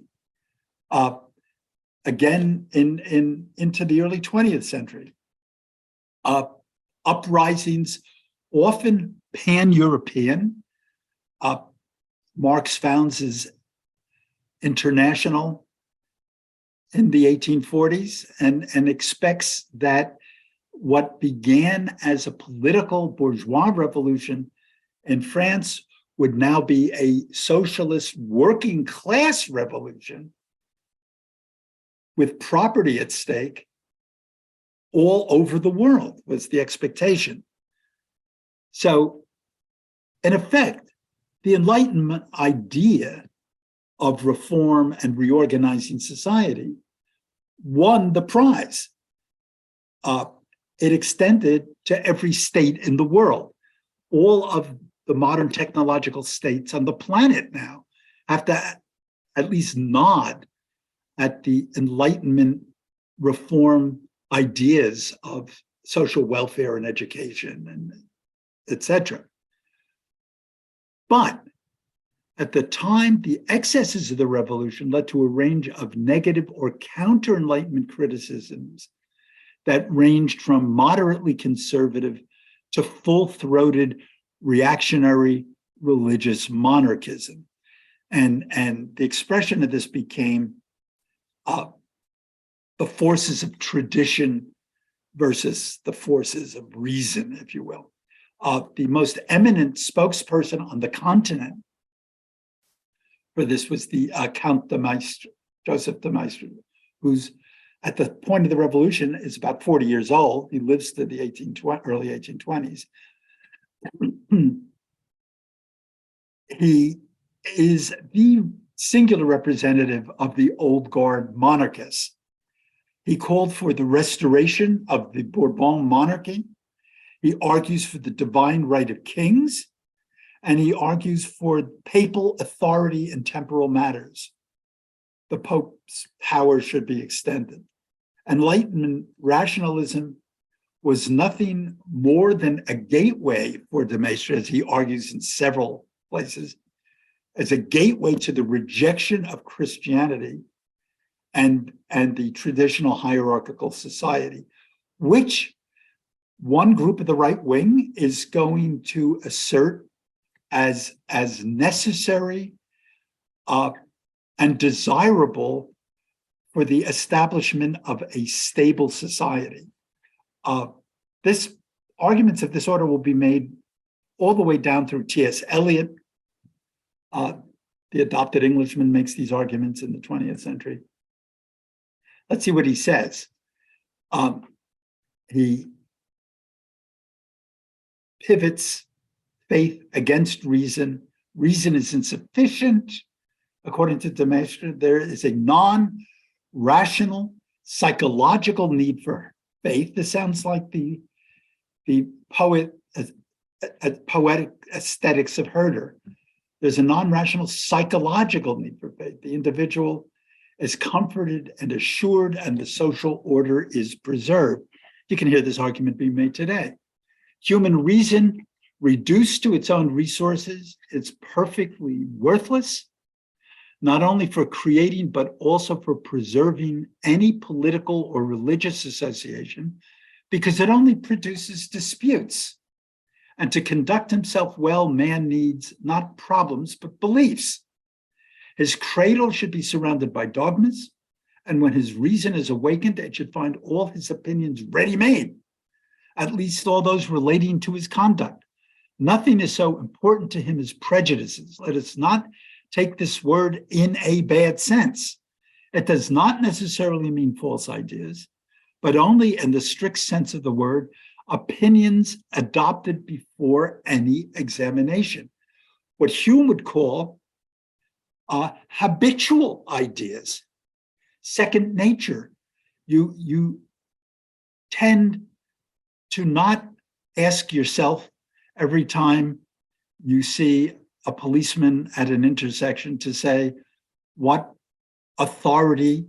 again into the early 20th century. Uprisings, often pan-European. Marx founds his International in the 1840s and expects that what began as a political bourgeois revolution in France would now be a socialist working class revolution with property at stake all over the world was the expectation. So in effect, the Enlightenment idea of reform and reorganizing society won the prize. It extended to every state in the world. All of the modern technological states on the planet now have to at least nod at the Enlightenment reform ideas of social welfare and education and etc. But at the time, the excesses of the revolution led to a range of negative or counter-Enlightenment criticisms that ranged from moderately conservative to full-throated reactionary religious monarchism. And the expression of this became the forces of tradition versus the forces of reason, if you will. The most eminent spokesperson on the continent for this was the Count de Maistre, Joseph de Maistre, who's at the point of the revolution is about 40 years old. He lives to the early 1820s. He is the singular representative of the old guard monarchists. He called for the restoration of the Bourbon monarchy. He argues for the divine right of kings, and he argues for papal authority in temporal matters. The Pope's power should be extended. Enlightenment rationalism was nothing more than a gateway for de Maistre, as he argues in several places, as a gateway to the rejection of Christianity and the traditional hierarchical society, which one group of the right wing is going to assert as necessary and desirable for the establishment of a stable society. This arguments of this order will be made all the way down through T.S. Eliot. The adopted Englishman makes these arguments in the 20th century. Let's see what he says. He pivots faith against reason. Reason is insufficient. According to de Maistre, there is a non-rational psychological need for faith. This sounds like the poetic aesthetics of Herder. There's a non-rational psychological need for faith. The individual is comforted and assured, and the social order is preserved. You can hear this argument being made today. Human reason, reduced to its own resources, is perfectly worthless, not only for creating, but also for preserving any political or religious association, because it only produces disputes. And to conduct himself well, man needs not problems, but beliefs. His cradle should be surrounded by dogmas, and when his reason is awakened, it should find all his opinions ready-made, at least all those relating to his conduct. Nothing is so important to him as prejudices. Let us not take this word in a bad sense. It does not necessarily mean false ideas, but only in the strict sense of the word, opinions adopted before any examination. What Hume would call habitual ideas, second nature. You tend to not ask yourself every time you see a policeman at an intersection to say, what authority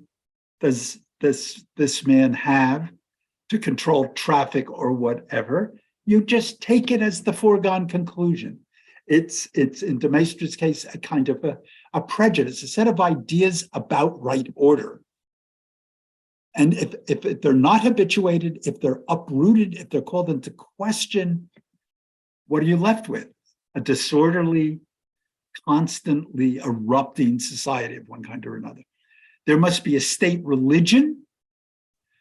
does this man have to control traffic or whatever? You just take it as the foregone conclusion. It's in de Maistre's case, a kind of a prejudice, a set of ideas about right order. And if they're not habituated, if they're uprooted, if they're called into question, what are you left with? A disorderly, constantly erupting society of one kind or another. There must be a state religion,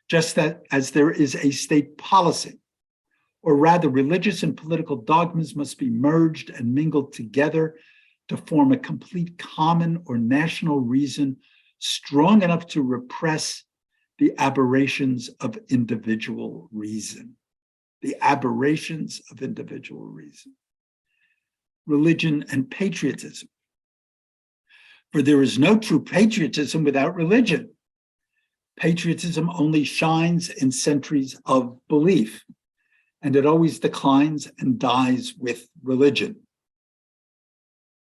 just as there is a state policy. Or rather, religious and political dogmas must be merged and mingled together to form a complete common or national reason strong enough to repress the aberrations of individual reason. The aberrations of individual reason. Religion and patriotism. For there is no true patriotism without religion. Patriotism only shines in centuries of belief, and it always declines and dies with religion.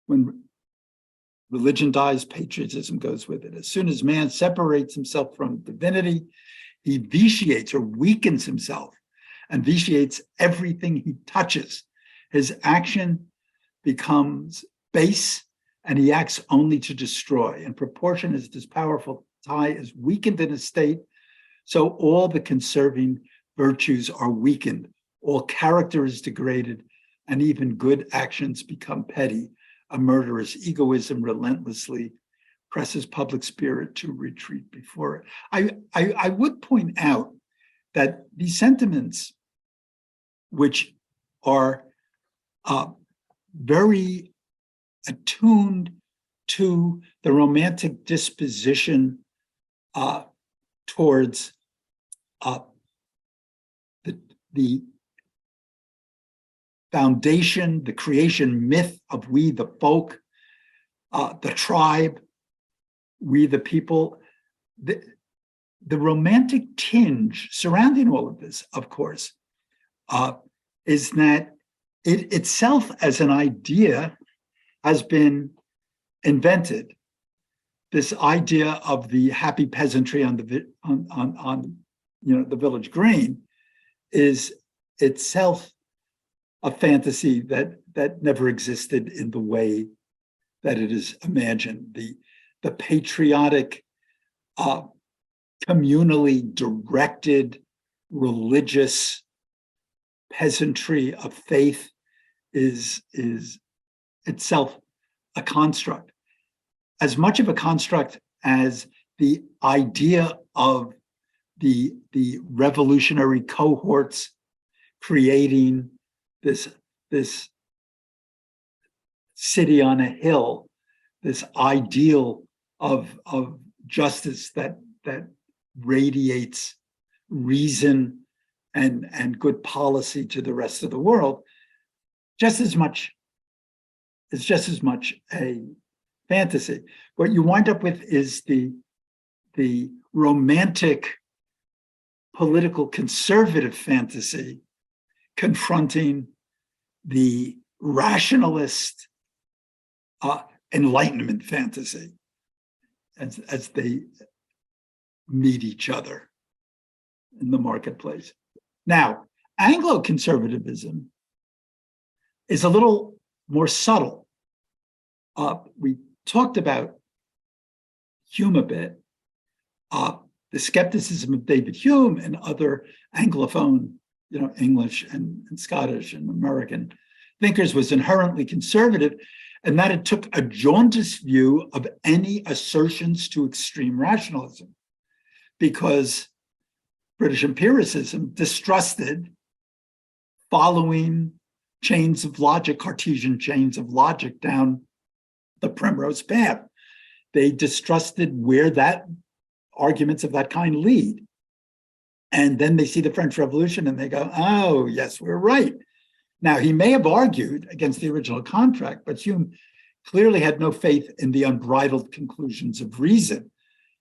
When religion dies, patriotism goes with it. As soon as man separates himself from divinity, he vitiates or weakens himself and vitiates everything he touches. His action becomes base, and he acts only to destroy. In proportion as this powerful tie is weakened in a state, so all the conserving virtues are weakened, all character is degraded, and even good actions become petty. A murderous egoism relentlessly presses public spirit to retreat before it. I would point out that these sentiments, which are very attuned to the romantic disposition towards the foundation, the creation myth of we the folk, the tribe, we the people. The romantic tinge surrounding all of this, of course, is that it itself as an idea has been invented. This idea of the happy peasantry on the the village green is itself a fantasy that never existed in the way that it is imagined. The patriotic, communally directed, religious peasantry of faith is itself a construct, as much of a construct as the idea of the revolutionary cohorts creating this city on a hill, this ideal of justice that radiates reason and good policy to the rest of the world. It's just as much a fantasy. What you wind up with is the romantic political conservative fantasy confronting the rationalist Enlightenment fantasy as they meet each other in the marketplace. Now, Anglo-conservatism is a little more subtle. We talked about Hume a bit. The skepticism of David Hume and other Anglophone, English and Scottish and American thinkers was inherently conservative, and that it took a jaundiced view of any assertions to extreme rationalism, because British empiricism distrusted following chains of logic, Cartesian chains of logic down the primrose path. They distrusted where that arguments of that kind lead. And then they see the French Revolution and they go, oh, yes, we're right. Now, he may have argued against the original contract, but Hume clearly had no faith in the unbridled conclusions of reason.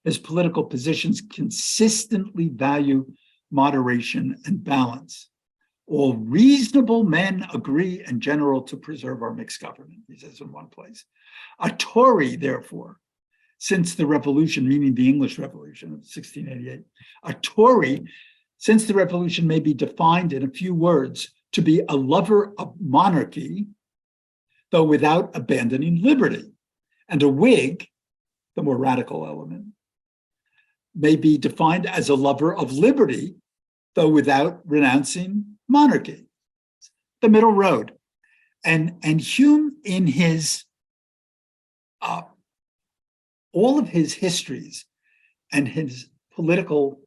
His political positions consistently value moderation and balance. All reasonable men agree in general to preserve our mixed government, he says in one place. A Tory, therefore, since the revolution, meaning the English Revolution of 1688, a Tory, since the revolution may be defined in a few words to be a lover of monarchy, though without abandoning liberty, and a Whig, the more radical element, may be defined as a lover of liberty, though without renouncing monarchy, the middle road. And Hume, in his all of his histories and his political,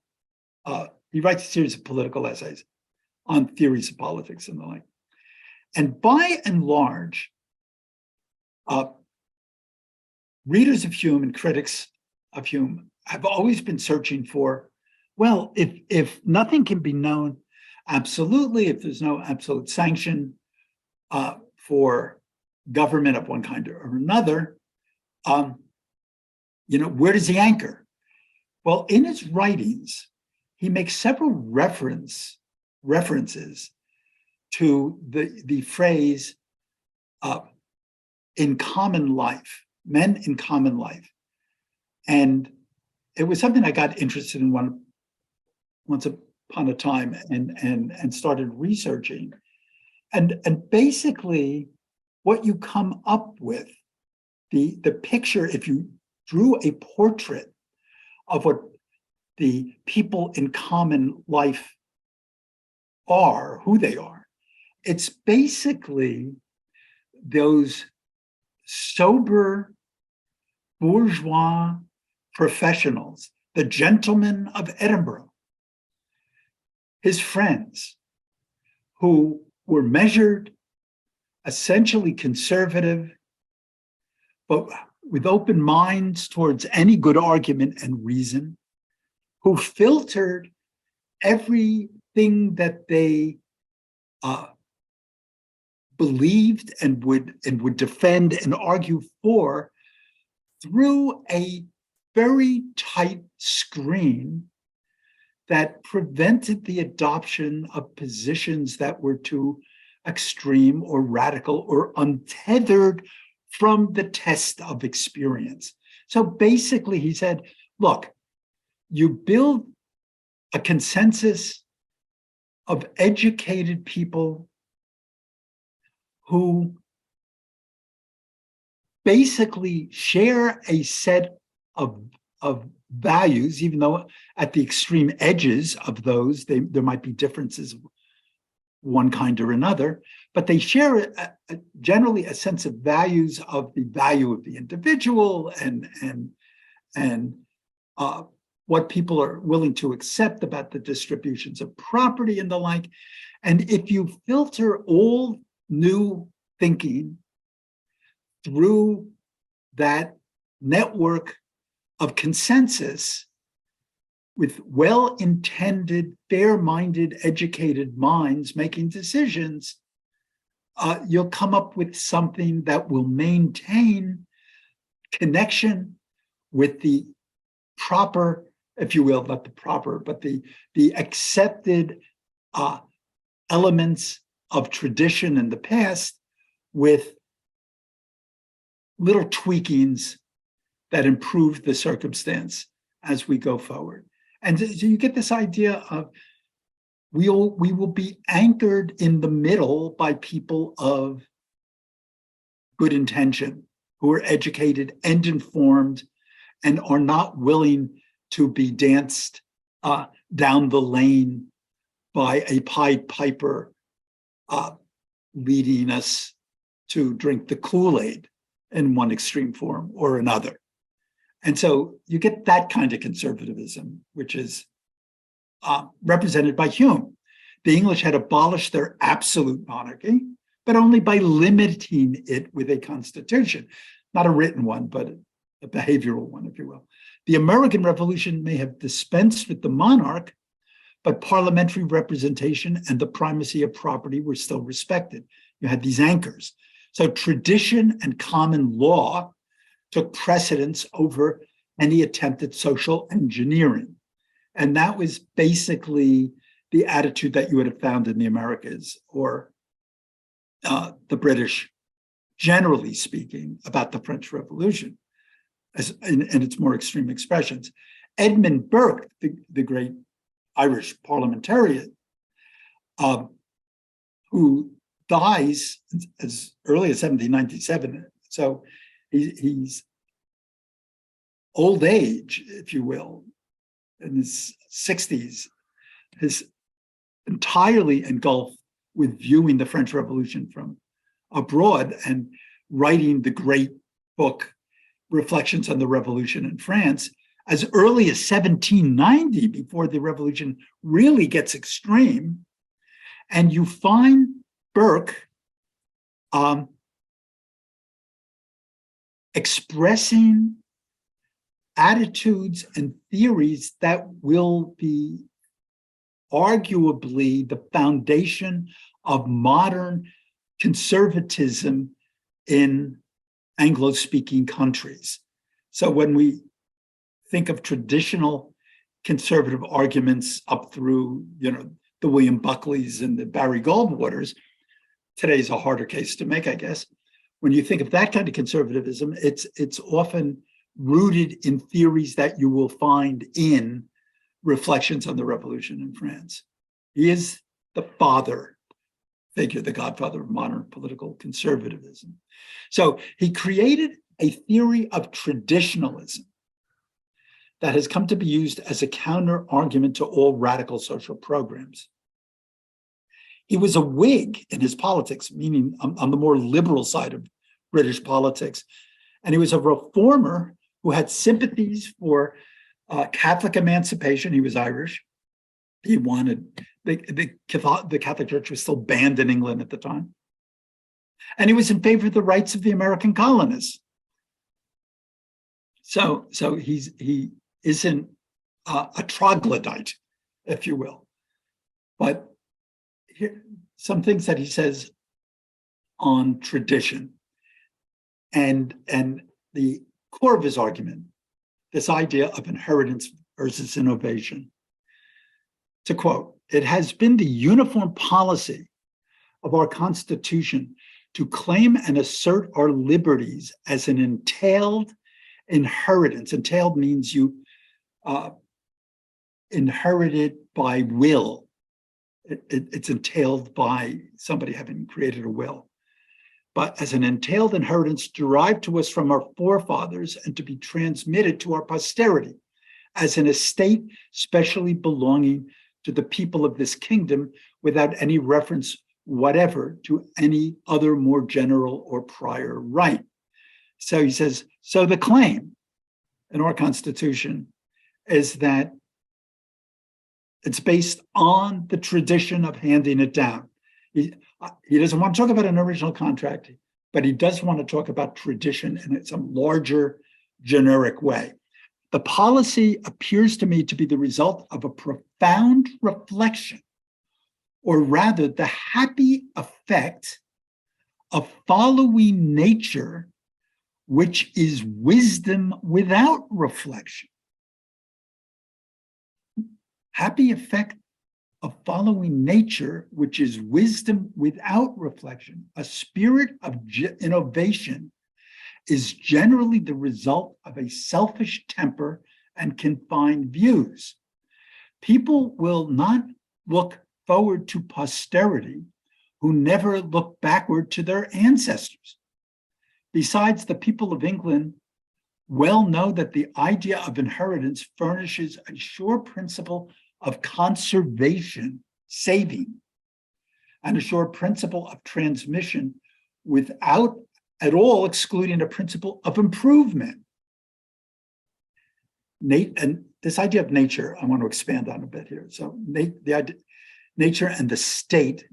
he writes a series of political essays on theories of politics and the like. And by and large, readers of Hume and critics of Hume have always been searching for, well, if nothing can be known absolutely, if there's no absolute sanction for government of one kind or another, where does he anchor? Well, in his writings, he makes several references to the phrase in common life, men in common life. And it was something I got interested in once upon a time and started researching. And basically, what you come up with, the picture, if you drew a portrait of what the people in common life are, who they are, it's basically those sober bourgeois professionals, the gentlemen of Edinburgh, his friends, who were measured, essentially conservative, but with open minds towards any good argument and reason, who filtered everything that they believed and would defend and argue for through a very tight screen that prevented the adoption of positions that were too extreme or radical or untethered from the test of experience. So basically, he said, look, you build a consensus of educated people who basically share a set of values, even though at the extreme edges of those, there might be differences of one kind or another, but they share generally a sense of values of the value of the individual and what people are willing to accept about the distributions of property and the like. And if you filter all new thinking through that network of consensus with well-intended, fair-minded, educated minds making decisions, you'll come up with something that will maintain connection with the proper, if you will, not the proper, but the accepted elements of tradition in the past with little tweakings that improve the circumstance as we go forward. And so you get this idea of we will be anchored in the middle by people of good intention, who are educated and informed and are not willing to be danced down the lane by a Pied Piper leading us to drink the Kool-Aid in one extreme form or another. And so you get that kind of conservatism, which is represented by Hume. The English had abolished their absolute monarchy, but only by limiting it with a constitution, not a written one, but a behavioral one, if you will. The American Revolution may have dispensed with the monarch, but parliamentary representation and the primacy of property were still respected. You had these anchors. So tradition and common law took precedence over any attempt at social engineering. And that was basically the attitude that you would have found in the Americas or the British, generally speaking, about the French Revolution in its more extreme expressions. Edmund Burke, the great Irish parliamentarian, who dies as early as 1797. So he's old age, if you will, in his 60s, is entirely engulfed with viewing the French Revolution from abroad and writing the great book, Reflections on the Revolution in France, as early as 1790, before the revolution really gets extreme. And you find Burke expressing attitudes and theories that will be arguably the foundation of modern conservatism in Anglo-speaking countries. So when we think of traditional conservative arguments up through, the William Buckleys and the Barry Goldwaters, today's a harder case to make, I guess. When you think of that kind of conservatism, it's often rooted in theories that you will find in reflections on the revolution in France. He is the father figure, the godfather of modern political conservatism. So he created a theory of traditionalism that has come to be used as a counter argument to all radical social programs. He was a Whig in his politics, meaning on the more liberal side of British politics. And he was a reformer who had sympathies for Catholic emancipation. He was Irish. He wanted, the Catholic Church was still banned in England at the time. And he was in favor of the rights of the American colonists. So he isn't a troglodyte, if you will. But here, some things that he says on tradition and the core of his argument, this idea of inheritance versus innovation. To quote, "It has been the uniform policy of our Constitution to claim and assert our liberties as an entailed inheritance." Entailed means you inherit it by will. It's entailed by somebody having created a will. But as an entailed inheritance derived to us from our forefathers and to be transmitted to our posterity as an estate specially belonging to the people of this kingdom without any reference whatever to any other more general or prior right. So he says, so the claim in our Constitution is that it's based on the tradition of handing it down. He doesn't want to talk about an original contract, but he does want to talk about tradition in some larger, generic way. The policy appears to me to be the result of a profound reflection, or rather the happy effect of following nature, which is wisdom without reflection. Happy effect of following nature, which is wisdom without reflection. A spirit of innovation is generally the result of a selfish temper and confined views. People will not look forward to posterity who never look backward to their ancestors. Besides, the people of England well know that the idea of inheritance furnishes a sure principle of conservation, saving, and a sure principle of transmission without at all excluding a principle of improvement. And this idea of nature, I want to expand on a bit here. So the idea, nature and the state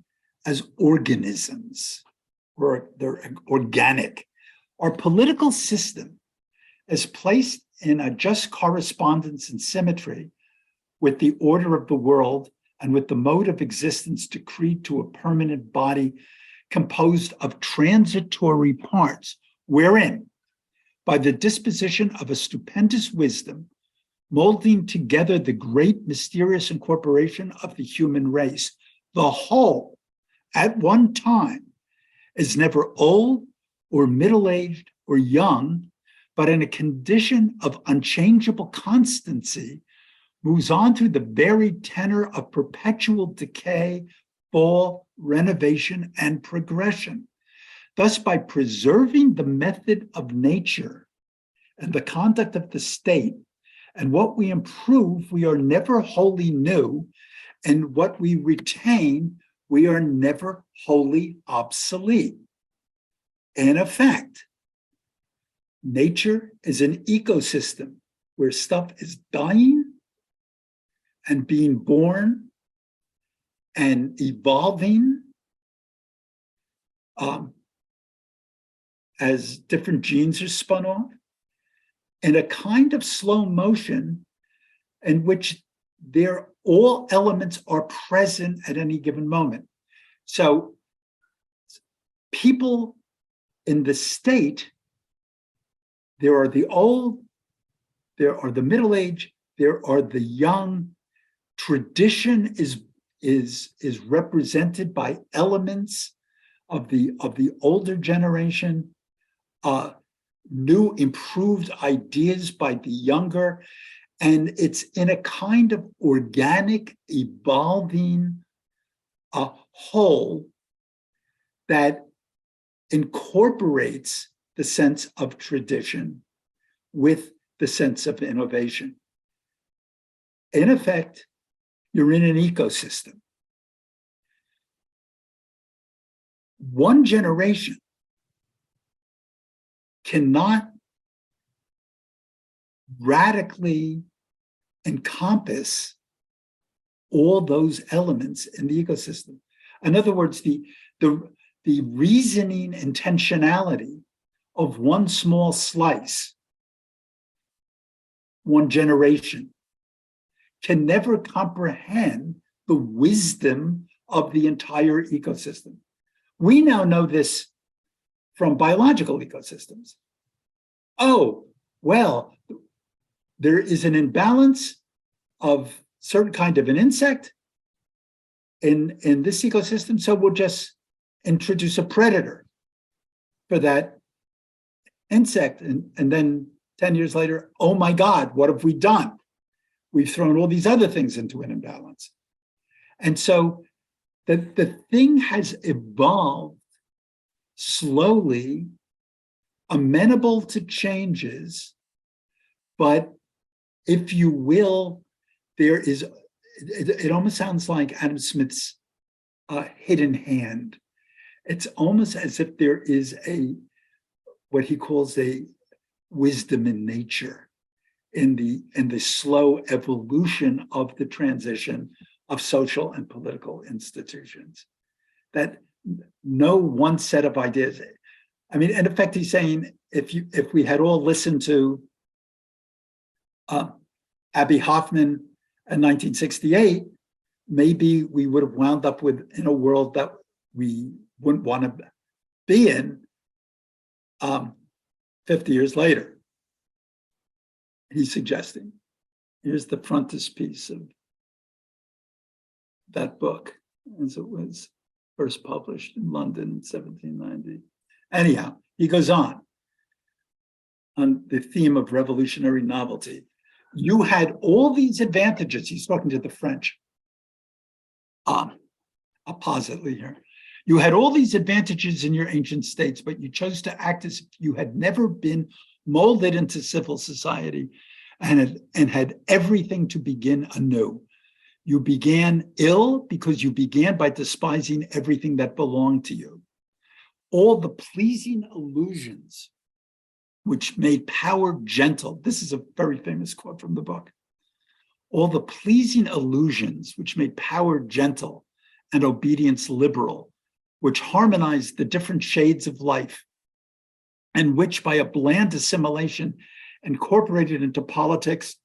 as organisms, or they're organic. Our political system is placed in a just correspondence and symmetry with the order of the world and with the mode of existence decreed to a permanent body composed of transitory parts, wherein, by the disposition of a stupendous wisdom, molding together the great mysterious incorporation of the human race, the whole, at one time, is never old or middle-aged or young, but in a condition of unchangeable constancy, moves on through the varied tenor of perpetual decay, fall, renovation, and progression. Thus, by preserving the method of nature and the conduct of the state, and what we improve, we are never wholly new, and what we retain, we are never wholly obsolete. In effect, nature is an ecosystem where stuff is dying and being born and evolving as different genes are spun off in a kind of slow motion in which all elements are present at any given moment. So people in the state, there are the old, there are the middle-aged, there are the young. Tradition is represented by elements of the older generation, new improved ideas by the younger, And it's in a kind of organic, evolving whole that incorporates the sense of tradition with the sense of innovation. In effect, you're in an ecosystem. One generation cannot radically encompass all those elements in the ecosystem. In other words, the reasoning intentionality of one small slice, one generation, can never comprehend the wisdom of the entire ecosystem. We now know this from biological ecosystems. Oh, well, there is an imbalance of certain kind of an insect in this ecosystem, so we'll just introduce a predator for that insect. And then 10 years later, oh my God, what have we done? We've thrown all these other things into an imbalance. And so the thing has evolved slowly, amenable to changes, but if you will, there is, it almost sounds like Adam Smith's hidden hand. It's almost as if there is what he calls a wisdom in nature, in the slow evolution of the transition of social and political institutions, that no one set of ideas. I mean, in effect, he's saying if we had all listened to Abbie Hoffman in 1968, maybe we would have wound up in a world that we wouldn't want to be in 50 years later. He's suggesting. Here's the frontispiece of that book, as it was first published in London in 1790. Anyhow, he goes on the theme of revolutionary novelty. You had all these advantages. He's talking to the French. Appositely here. You had all these advantages in your ancient states, but you chose to act as if you had never been molded into civil society and had everything to begin anew. You began ill because you began by despising everything that belonged to you. All the pleasing illusions which made power gentle. This is a very famous quote from the book. All the pleasing illusions which made power gentle and obedience liberal, which harmonized the different shades of life, and which by a bland assimilation incorporated into politics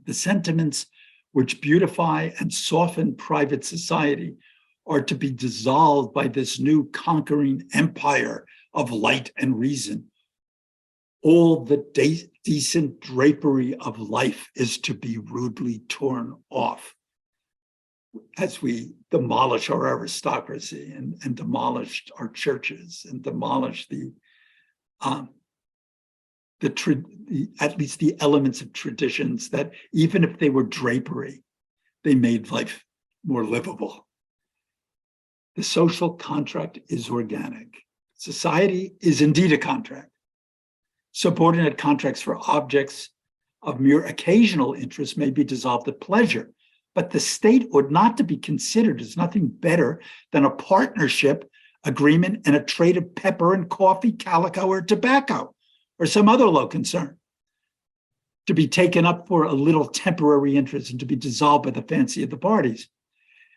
the sentiments which beautify and soften private society, are to be dissolved by this new conquering empire of light and reason. All the decent drapery of life is to be rudely torn off as we demolish our aristocracy and demolished our churches and demolished at least the elements of traditions that, even if they were drapery, they made life more livable. The social contract is organic. Society is indeed a contract. Subordinate contracts for objects of mere occasional interest may be dissolved at pleasure, but the state ought not to be considered as nothing better than a partnership agreement and a trade of pepper and coffee, calico, or tobacco, or some other low concern, to be taken up for a little temporary interest and to be dissolved by the fancy of the parties.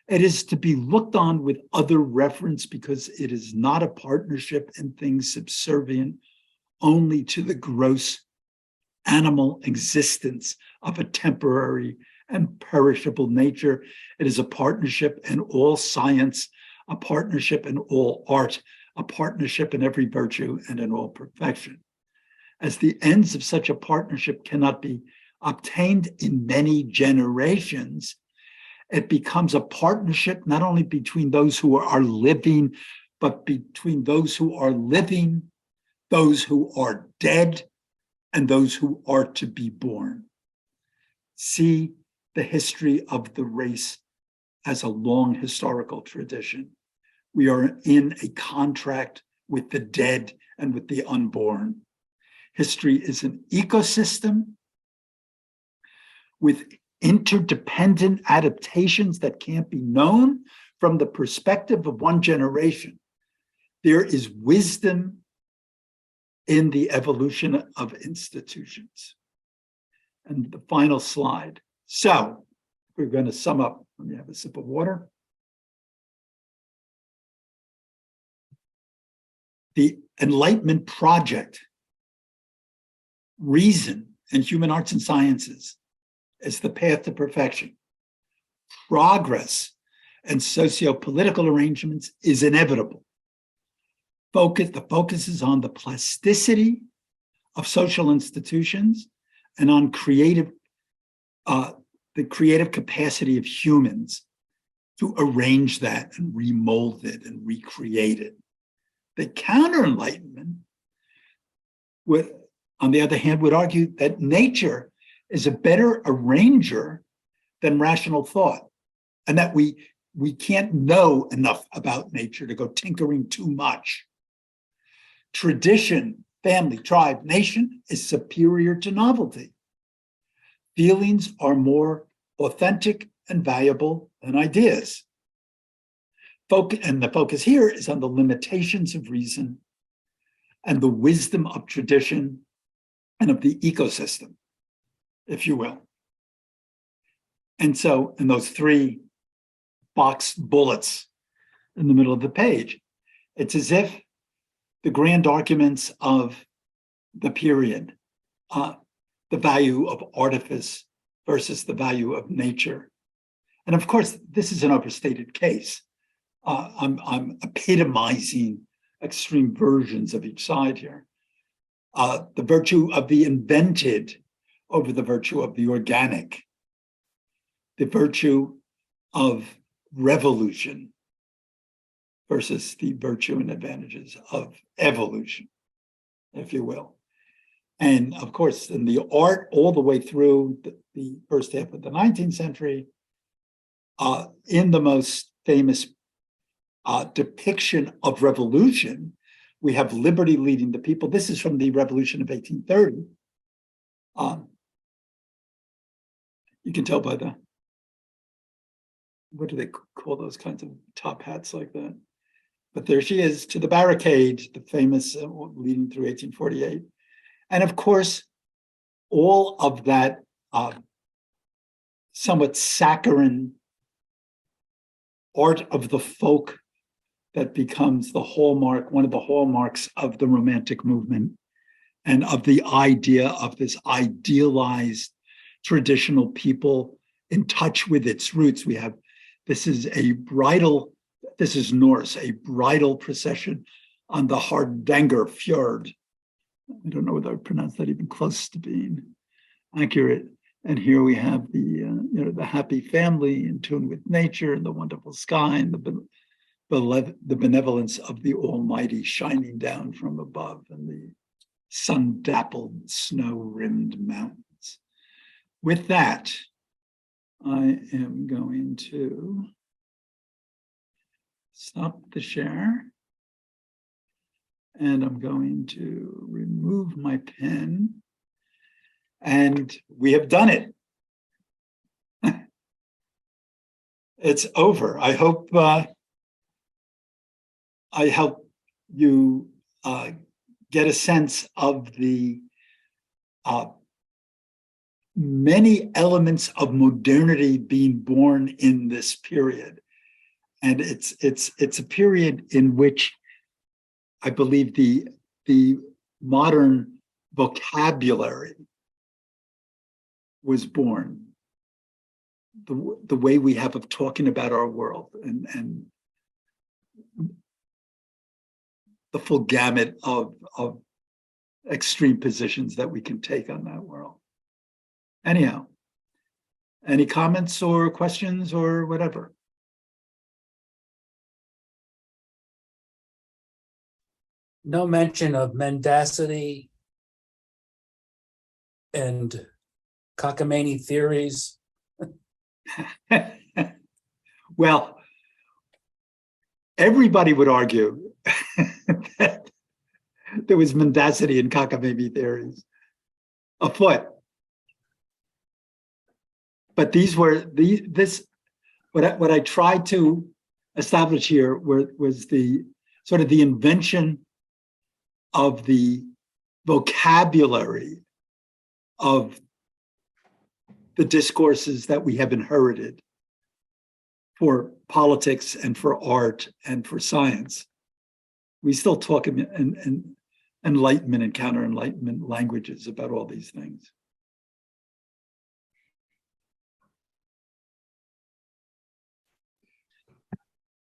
It is to be looked on with other reverence because it is not a partnership in things subservient only to the gross animal existence of a temporary and perishable nature. It is a partnership in all science, a partnership in all art, a partnership in every virtue and in all perfection. As the ends of such a partnership cannot be obtained in many generations, it becomes a partnership not only between those who are living, but between those who are living, those who are dead, and those who are to be born. see the history of the race as a long historical tradition. We are in a contract with the dead and with the unborn. History is an ecosystem with interdependent adaptations that can't be known from the perspective of one generation. There is wisdom in the evolution of institutions. And the final slide. So we're going to sum up. Let me have a sip of water. The Enlightenment project, reason, and human arts and sciences is the path to perfection. Progress and socio-political arrangements is inevitable. The focus is on the plasticity of social institutions and on the creative capacity of humans to arrange that and remold it and recreate it. The counter-enlightenment would, on the other hand, would argue that nature is a better arranger than rational thought, and that we can't know enough about nature to go tinkering too much. Tradition, family, tribe, nation is superior to novelty. Feelings are more authentic and valuable than ideas. And the focus here is on the limitations of reason and the wisdom of tradition and of the ecosystem, if you will. And so in those three boxed bullets in the middle of the page, it's as if the grand arguments of the period, the value of artifice versus the value of nature. And of course, this is an overstated case. I'm epitomizing extreme versions of each side here. The virtue of the invented over the virtue of the organic. The virtue of revolution versus the virtue and advantages of evolution, if you will. And of course, in the art all the way through the first half of the 19th century, in the most famous depiction of revolution, we have liberty leading the people. This is from the Revolution of 1830. You can tell by the, what do they call those kinds of top hats like that? But there she is, to the barricade, the famous leading through 1848. And of course, all of that somewhat saccharine art of the folk that becomes the hallmark, one of the hallmarks of the Romantic movement and of the idea of this idealized traditional people in touch with its roots. We have, this is Norse, a bridal procession on the Hardanger Fjord. I don't know whether I pronounced that even close to being accurate. And here we have the happy family in tune with nature and the wonderful sky and the benevolence of the Almighty shining down from above and the sun-dappled, snow-rimmed mountains. With that, I am going to stop the share. And I'm going to remove my pen. And we have done it. It's over. I hope I help you get a sense of the many elements of modernity being born in this period. And it's a period in which I believe the modern vocabulary was born. The way we have of talking about our world and the full gamut of extreme positions that we can take on that world. Anyhow, any comments or questions or whatever? No mention of mendacity and cockamamie theories. Well, everybody would argue that there was mendacity in cockamamie theories afoot. But what I tried to establish here was the sort of the invention of the vocabulary of the discourses that we have inherited for politics and for art and for science. We still talk in Enlightenment and counter-Enlightenment languages about all these things.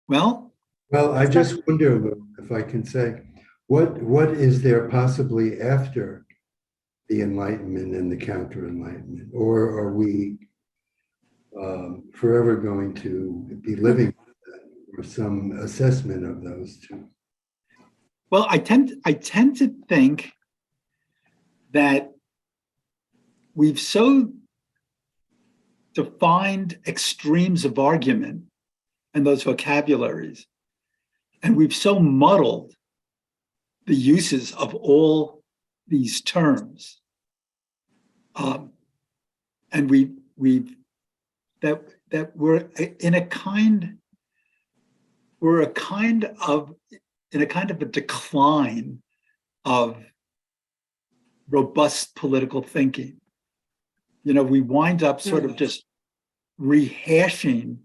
Well, I just wonder, Lou, if I can say, what is there possibly after the Enlightenment and the counter-Enlightenment? Or are we forever going to be living with that, or some assessment of those two? well, I tend to think that we've so defined extremes of argument and those vocabularies, and we've so muddled the uses of all these terms, and we're in a kind of a decline of robust political thinking. You know, we wind up sort of just rehashing,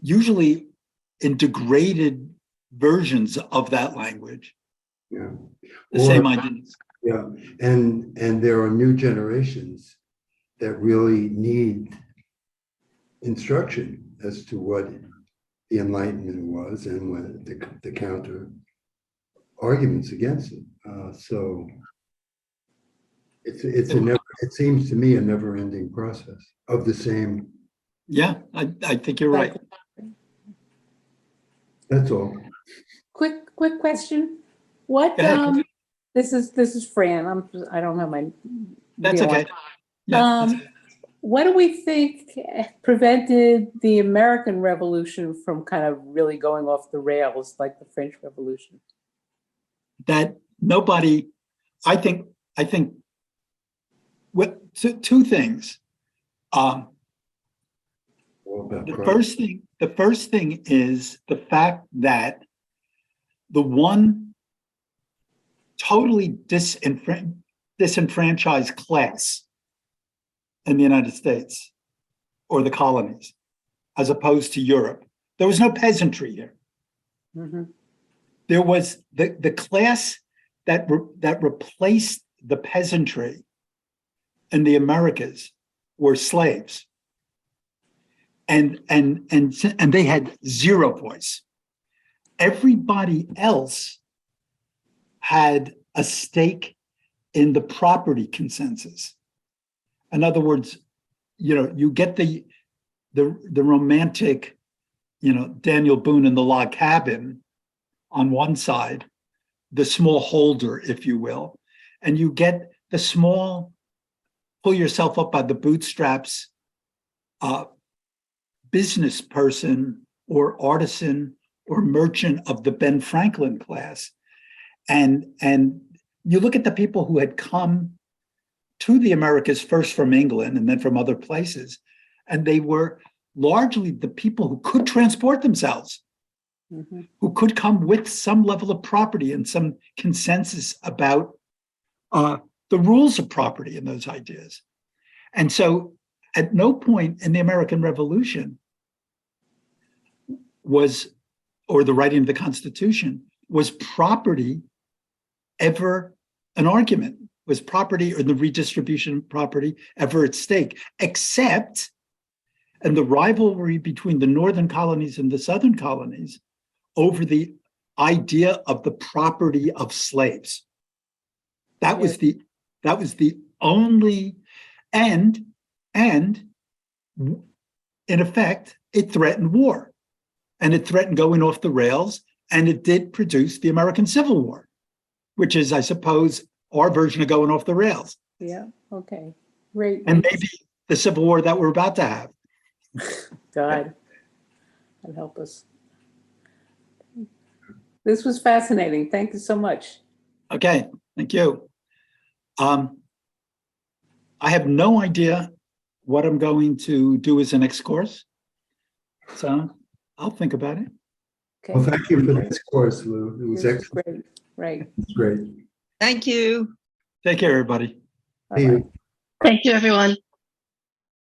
usually in degraded versions of that language. Yeah. The same ideas. Yeah, and there are new generations that really need instruction as to what the Enlightenment was and what the counter arguments against it. So it seems to me a never-ending process of the same. Yeah, I think you're right. That's all. Quick question. What, Go ahead. this is Fran. I don't have my. That's video okay. on. Yeah, that's okay. What do we think prevented the American Revolution from kind of really going off the rails like the French Revolution? That nobody, I think what two things. All about The first thing is the fact that the one totally disenfranchised class in the United States or the colonies, as opposed to Europe, there was no peasantry here. Mm-hmm. There was the class that replaced the peasantry in the Americas were slaves. And they had zero voice. Everybody else had a stake in the property consensus. In other words, you know, you get the romantic, you know, Daniel Boone in the log cabin on one side, the small holder, if you will, and you get the small, pull yourself up by the bootstraps, business person or artisan or merchant of the Ben Franklin class. And you look at the people who had come to the Americas first from England and then from other places, and they were largely the people who could transport themselves, Mm-hmm. who could come with some level of property and some consensus about the rules of property and those ideas. And so at no point in the American Revolution or the writing of the Constitution, was property ever an argument? Was property or the redistribution of property ever at stake? Except in the rivalry between the northern colonies and the southern colonies over the idea of the property of slaves. That was the only, and in effect, it threatened war. And it threatened going off the rails, and it did produce the American Civil War, which is, I suppose, our version of going off the rails. Yeah, okay. Great. and maybe the Civil War that we're about to have. God, God help us. This was fascinating. Thank you so much. Okay, thank you. I have no idea what I'm going to do as the next course, so I'll think about it. Okay. Well, thank you for this course, Lou. It was This is excellent. great. Right. It's great. Thank you. Take care, everybody. See you. Bye-bye. Thank you, everyone.